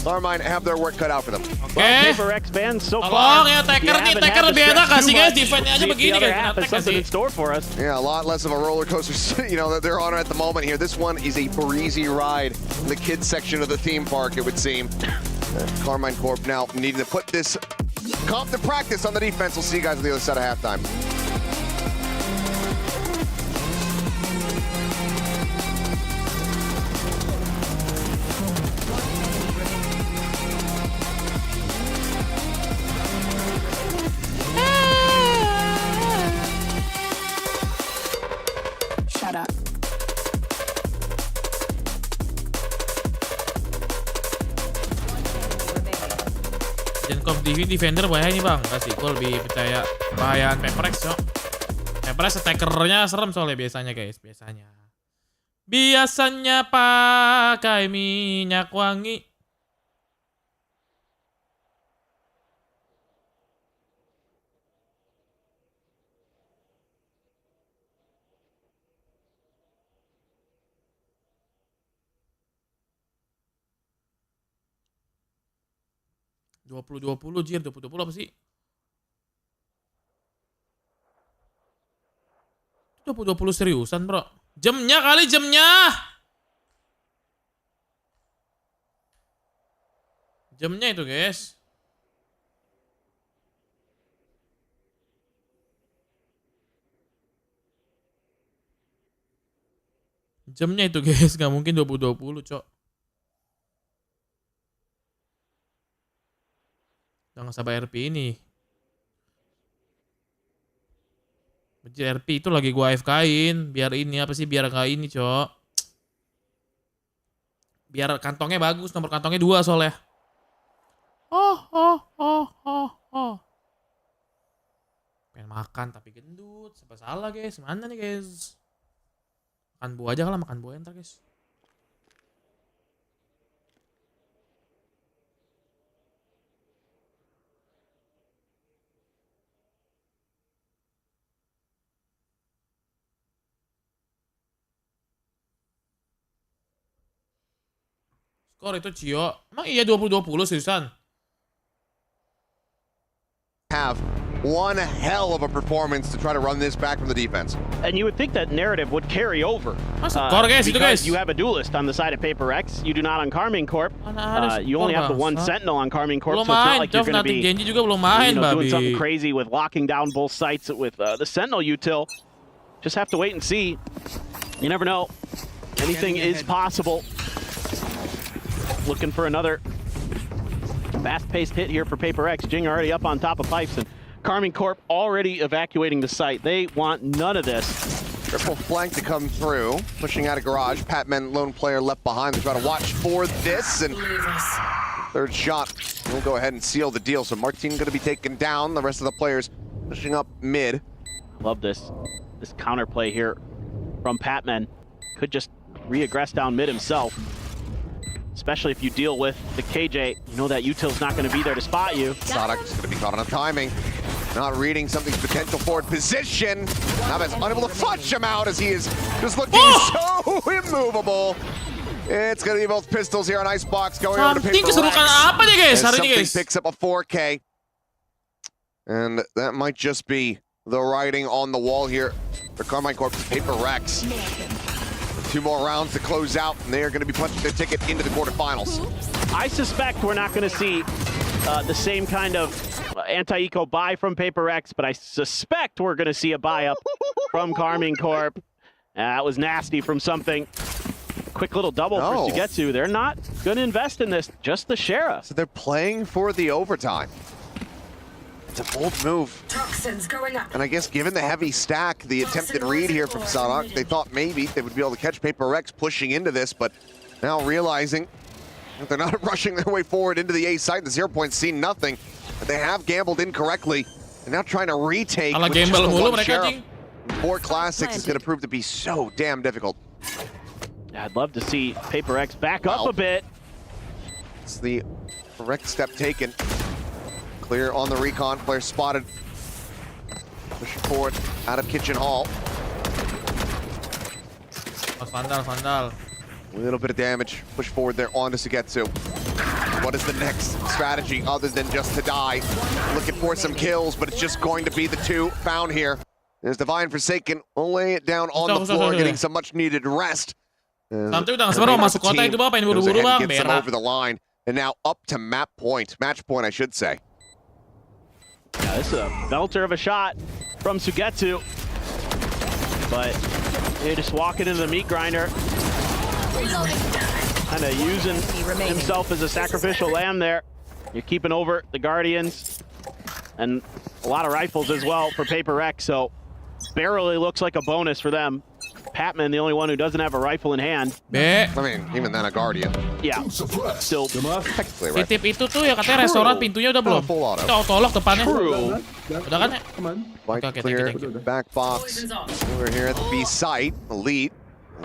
Speaker 1: Carmine have their work cut out for them.
Speaker 3: Well, Paperrex bans so far.
Speaker 2: Tolong ya, Tekker nih, Tekker lebih enak kasih guys, defense-nya aja begini guys.
Speaker 3: Something in store for us.
Speaker 1: Yeah, a lot less of a roller coaster, you know, that they're on at the moment here. This one is a breezy ride in the kids section of the theme park, it would seem. Karmine Corp now needing to put this comp to practice on the defense. We'll see you guys on the other side of halftime.
Speaker 2: Dan defender bahaya nih bang. Enggak sih, gue lebih percaya bahayaan Paperrex cok. Paperrex attackernya serem soalnya biasanya guys. Biasanya pakai minyak wangi. Dua puluh jir, 20 apa sih? 20 seriusan bro. Jamnya kali jamnya. Jamnya itu guys. Jamnya itu guys, gak mungkin 20 cok. Jangan sampai RP ini. Bejir RP itu lagi gua AFK-in. Biar ini apa sih? Biar gak ini cok. Biar kantongnya bagus. Nomor kantongnya 2 soalnya. Pengen makan tapi gendut. Serba salah guys. Mana nih guys? Makan buah aja lah. Makan buah ntar guys. Skor itu Cio. Emang iya 20-20 seriusan?
Speaker 1: Have one hell of a performance to try to run this back from the defense.
Speaker 3: And you would think that narrative would carry over.
Speaker 2: Skor guys itu guys.
Speaker 3: You have a duelist on the side of Paperrex. You do not on Karmine Corp. You only have the one sentinel on Karmine Corp. So it's not like you're going to be
Speaker 2: juga belum main,
Speaker 3: doing something crazy with locking down both sites with the sentinel util. Just have to wait and see. You never know. Anything is possible. Looking for another fast-paced hit here for Paperrex. Jing already up on top of pipes, and Karmine Corp already evacuating the site. They want none of this.
Speaker 1: Triple flank to come through, pushing out of garage. Patman, lone player left behind. They try to watch for this, and third shot will go ahead and seal the deal. So Martin going to be taken down. The rest of the players pushing up mid.
Speaker 3: Love this counterplay here from Patman. Could just re-aggress down mid himself. Especially if you deal with the KJ, you know that util's not going to be there to spot you.
Speaker 1: Sadak's going to be caught on timing. Not reading something's potential forward position. Navas unable to fudge him out as he is just looking so immovable. It's going to be both pistols here on Icebox going over to Paperrex. Something picks up a 4K. And that might just be the writing on the wall here for Karmine Corp. Paperrex. 2 more rounds to close out, and they are going to be punching their ticket into the quarterfinals.
Speaker 3: I suspect we're not going to see the same kind of anti-eco buy from Paperrex, but I suspect we're going to see a buy up from Karmine Corp. That was nasty from something. Quick little double for Seagate. They're not going to invest in this, just the Sheriff.
Speaker 1: So they're playing for the overtime. It's a bold move.
Speaker 4: Toxins going up.
Speaker 1: And I guess given the heavy stack, the attempted read here from Sadak, they thought maybe they would be able to catch Paperrex pushing into this, but now realizing that they're not rushing their way forward into the A site. The 0 point seen nothing, but they have gambled incorrectly. They're now trying to retake with just the one Sheriff. 4 classics is going to prove to be so damn difficult.
Speaker 3: Yeah, I'd love to see Paperrex back up a bit.
Speaker 1: It's the correct step taken. Clear on the recon, player spotted. Pushing forward out of Kitchen Hall.
Speaker 2: Vandal.
Speaker 1: A little bit of damage. Push forward there onto Seagate. What is the next strategy other than just to die? Looking for some kills, but it's just going to be the 2 found here. There's Divine Forsaken. We'll lay it down on the floor, getting some much needed rest.
Speaker 2: Santuy udah sebenarnya masuk kota itu bang, pengen buru-buru bang,
Speaker 1: gets them over the line, and now up to match point, I should say.
Speaker 3: Yeah, this is a belter of a shot from Sugetsu. But they're just walking into the meat grinder. Kind of using himself as a sacrificial lamb there. You're keeping over the Guardians. And a lot of rifles as well for Paperrex, so barely looks like a bonus for them. Patman, the only one who doesn't have a rifle in hand.
Speaker 2: I
Speaker 1: mean, even then a Guardian.
Speaker 3: Yeah, still
Speaker 1: technically right.
Speaker 2: Titip itu tuh ya katanya restoran pintunya udah belum?
Speaker 1: Full auto.
Speaker 2: Kita auto-lock depannya.
Speaker 3: True.
Speaker 2: Udah kan ya?
Speaker 1: White
Speaker 2: Okay,
Speaker 1: clear,
Speaker 2: thank you.
Speaker 1: back box. We're here at the B site. Elite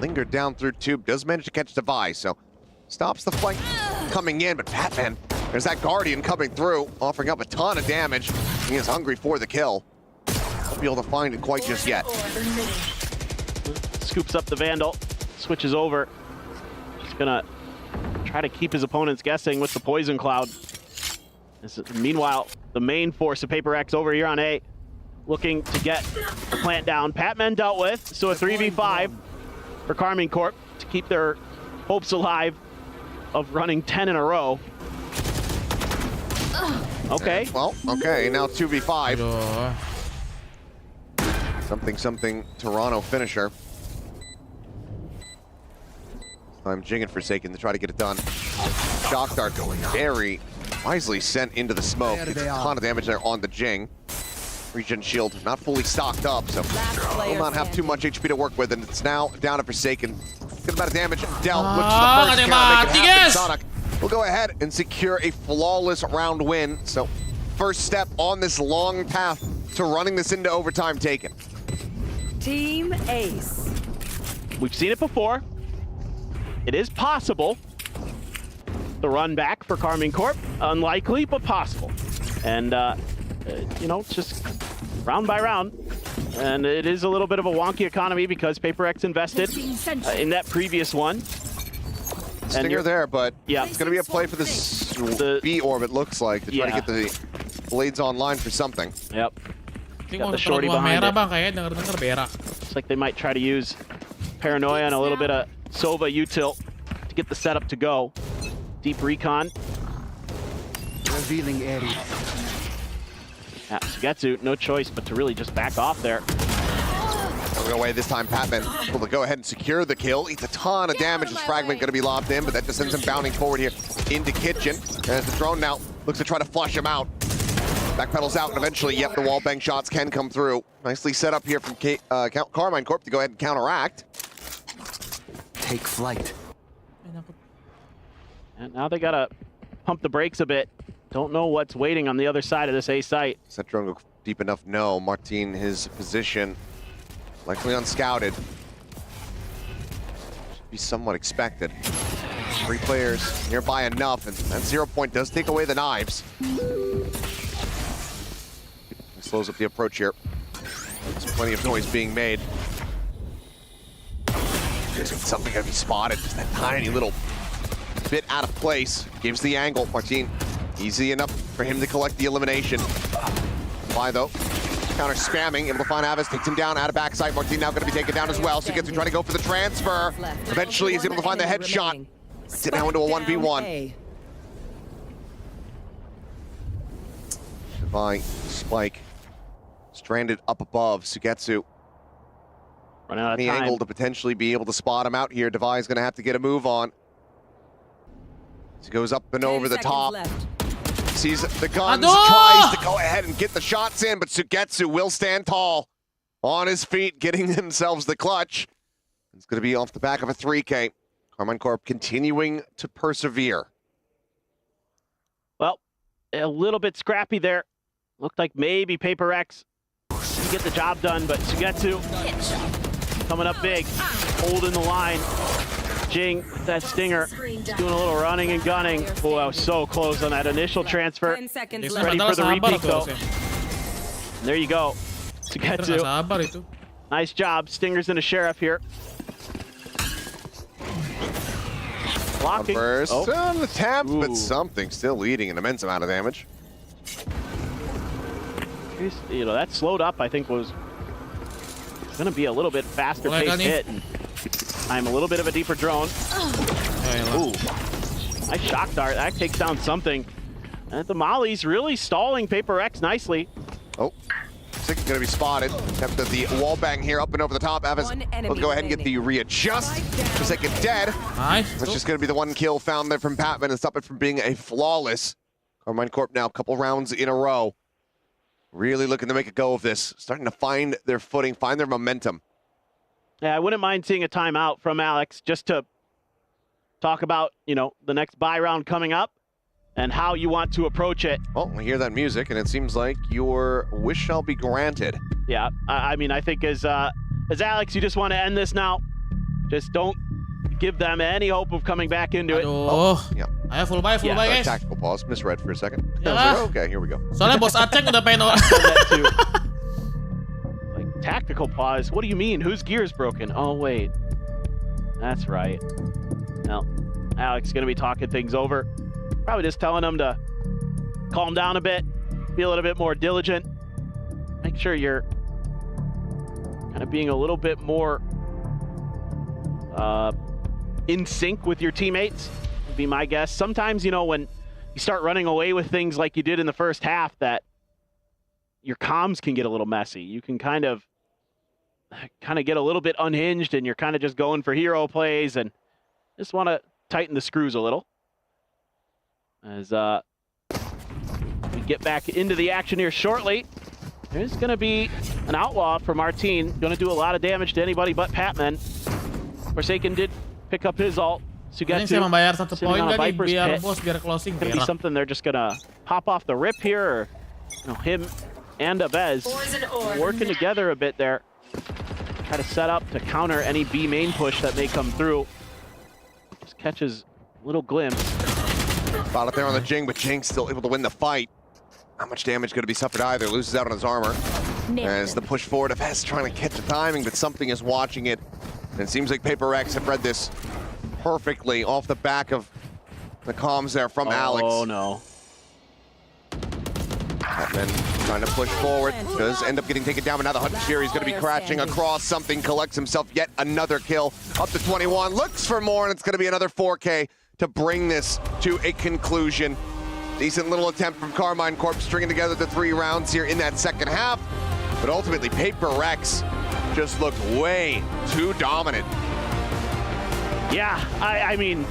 Speaker 1: lingered down through tube, does manage to catch Device, so stops the flank coming in, but Patman, there's that Guardian coming through, offering up a ton of damage. He is hungry for the kill. Won't be able to find it quite just yet.
Speaker 3: Scoops up the Vandal, switches over. He's gonna try to keep his opponents guessing with the Poison Cloud. Meanwhile, the main force of PaperX over here on A, looking to get the plant down. Patman dealt with, so a 3v5 for Karmine Corp to keep their hopes alive of running 10 in a row. Okay.
Speaker 1: Well, okay, now 2v5.
Speaker 2: Aduh.
Speaker 1: Something Toronto finisher. I'm jigging Forsaken to try to get it done. Shock Dart very wisely sent into the smoke. It's a ton of damage there on the Jing. Regen shield not fully stocked up, so will not have too much HP to work with, and it's now down to Forsaken. Good amount of damage dealt, which is the first count to make it happen. Sonic will go ahead and secure a flawless round win. So first step on this long path to running this into overtime taken.
Speaker 4: Team Ace.
Speaker 3: We've seen it before. It is possible. The run back for Karmine Corp, unlikely, but possible. And, you know, just round by round. And it is a little bit of a wonky economy because PaperX invested in that previous one.
Speaker 1: Stinger there, but
Speaker 3: yeah,
Speaker 1: it's going to be a play for this B orb, it looks like, to try to get the blades online for something.
Speaker 3: Yep. Got the shorty behind it. Looks like they might try to use Paranoia and a little bit of Sova util to get the setup to go. Deep recon.
Speaker 5: Revealing area.
Speaker 3: Yeah, Sugetsu, no choice but to really just back off there.
Speaker 1: Going away this time, Patman able to go ahead and secure the kill. Eats a ton of damage. His fragment going to be lobbed in, but that just sends him bounding forward here into Kitchen. As the drone now looks to try to flush him out. Backpedals out, and eventually, yep, the wall bang shots can come through. Nicely set up here from Karmine Corp to go ahead and counteract.
Speaker 5: Take flight.
Speaker 3: And now they gotta pump the brakes a bit. Don't know what's waiting on the other side of this A site.
Speaker 1: Does that drone go deep enough? No. Martin, his position, likely unscouted. Should be somewhat expected. 3 players nearby enough, and that 0 point does take away the knives. It slows up the approach here. There's plenty of noise being made. Something gonna be spotted. Just that tiny little bit out of place. Gives the angle. Martin, easy enough for him to collect the elimination. Why though? Counter spamming, able to find Avis, takes him down out of backside. Martin now going to be taken down as well, so gets to try to go for the transfer. Eventually he's able to find the headshot. It's now into a 1v1. Divine Spike stranded up above. Sugetsu
Speaker 3: running out of
Speaker 1: the
Speaker 3: time.
Speaker 1: Angle to potentially be able to spot him out here. Devi's going to have to get a move on. He goes up and over the top. Sees the guns, tries to go ahead and get the shots in, but Sugetsu will stand tall on his feet, getting themselves the clutch. It's going to be off the back of a 3K. Karmine Corp continuing to persevere.
Speaker 3: Well, a little bit scrappy there. Looked like maybe PaperX can get the job done, but Sugetsu coming up big, holding the line. Jing, that Stinger, doing a little running and gunning. Oh, I was so close on that initial transfer.
Speaker 4: 10 seconds
Speaker 3: Ready for the repeat though. There you go. Sugetsu. Nice job. Stinger's in a Sheriff here. Blocking.
Speaker 1: First on the tap, but something still leading an immense amount of damage.
Speaker 3: You know, that slowed up, I think, was going to be a little bit faster paced hit. I'm a little bit of a deeper drone. Ooh, nice shock dart. That takes down something. And the Molly's really stalling PaperX nicely.
Speaker 1: Oh, Sick going to be spotted. Kept the wall bang here up and over the top. Avis will go ahead and get the readjust. Forsaken dead.
Speaker 2: Nice.
Speaker 1: That's just going to be the one kill found there from Patman and stop it from being a flawless. Karmine Corp now a couple rounds in a row. Really looking to make a go of this. Starting to find their footing, find their momentum.
Speaker 3: Yeah, I wouldn't mind seeing a timeout from Alex just to talk about, you know, the next buy round coming up and how you want to approach it.
Speaker 1: Well, we hear that music, and it seems like your wish shall be granted.
Speaker 3: Yeah, I mean, I think as Alex, you just want to end this now. Just don't give them any hope of coming back into it.
Speaker 2: Yeah. Ayo full buy guys.
Speaker 1: Tactical pause, misread for a second.
Speaker 2: Yalah.
Speaker 1: Like, okay, here we go.
Speaker 2: Soalnya bos Aceh udah pengen
Speaker 3: Like, tactical pause? What do you mean? Whose gear is broken? Oh, wait. That's right. Well, Alex is going to be talking things over. Probably just telling them to calm down a bit, be a little bit more diligent. Make sure you're kind of being a little bit more in sync with your teammates, would be my guess. Sometimes, you know, when you start running away with things like you did in the first half, that your comms can get a little messy. You can kind of get a little bit unhinged, and you're kind of just going for hero plays, and just want to tighten the screws a little. As we get back into the action here shortly, there's going to be an outlaw from our team. Going to do a lot of damage to anybody but Patman. Forsaken did pick up his ult.
Speaker 2: Ini saya membayar 1 poin lagi biar bos biar closing.
Speaker 3: Gonna be something they're just gonna pop off the rip here, or you know, him and Abez working together a bit there. Try to set up to counter any B main push that may come through. Just catches a little glimpse.
Speaker 1: Spot it there on the Jing, but Jing's still able to win the fight. Not much damage going to be suffered either. Loses out on his armor. As the push forward, Abez trying to catch the timing, but something is watching it. And it seems like Paperrex have read this perfectly off the back of the comms there from Alex.
Speaker 3: Oh no.
Speaker 1: Batman trying to push forward, does end up getting taken down, but now the Hunter Fury is going to be crashing across something, collects himself yet another kill, up to 21, looks for more, and it's going to be another 4K to bring this to a conclusion. Decent little attempt from Karmine Corp, stringing together the 3 rounds here in that second half, but ultimately Paperrex just looked way too dominant.
Speaker 3: Yeah, I mean,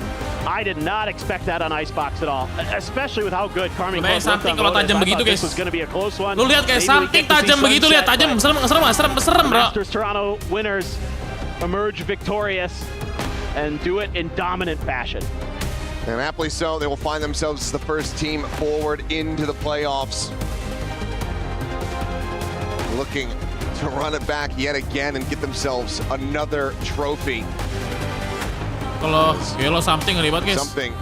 Speaker 3: I did not expect that on Icebox at all, especially with how good Karmine Corp looked on
Speaker 2: kalau tajam begitu guys.
Speaker 3: This was going to be a close one.
Speaker 2: Lu lihat guys, samping tajam begitu, lihat tajam, serem bro.
Speaker 3: Masters Toronto winners emerge victorious and do it in dominant fashion.
Speaker 1: And aptly so, they will find themselves as the first team forward into the playoffs. Looking to run it back yet again and get themselves another trophy.
Speaker 2: Kalau something ribet guys.
Speaker 1: Something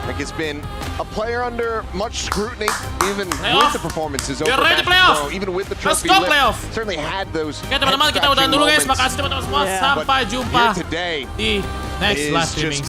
Speaker 1: like it's been a player under much scrutiny, even with the performances over Pro, even with the trophy lift, certainly had those.
Speaker 2: Oke teman-teman, kita udahan dulu guys. Makasih teman-teman semua. Sampai jumpa di next live streaming.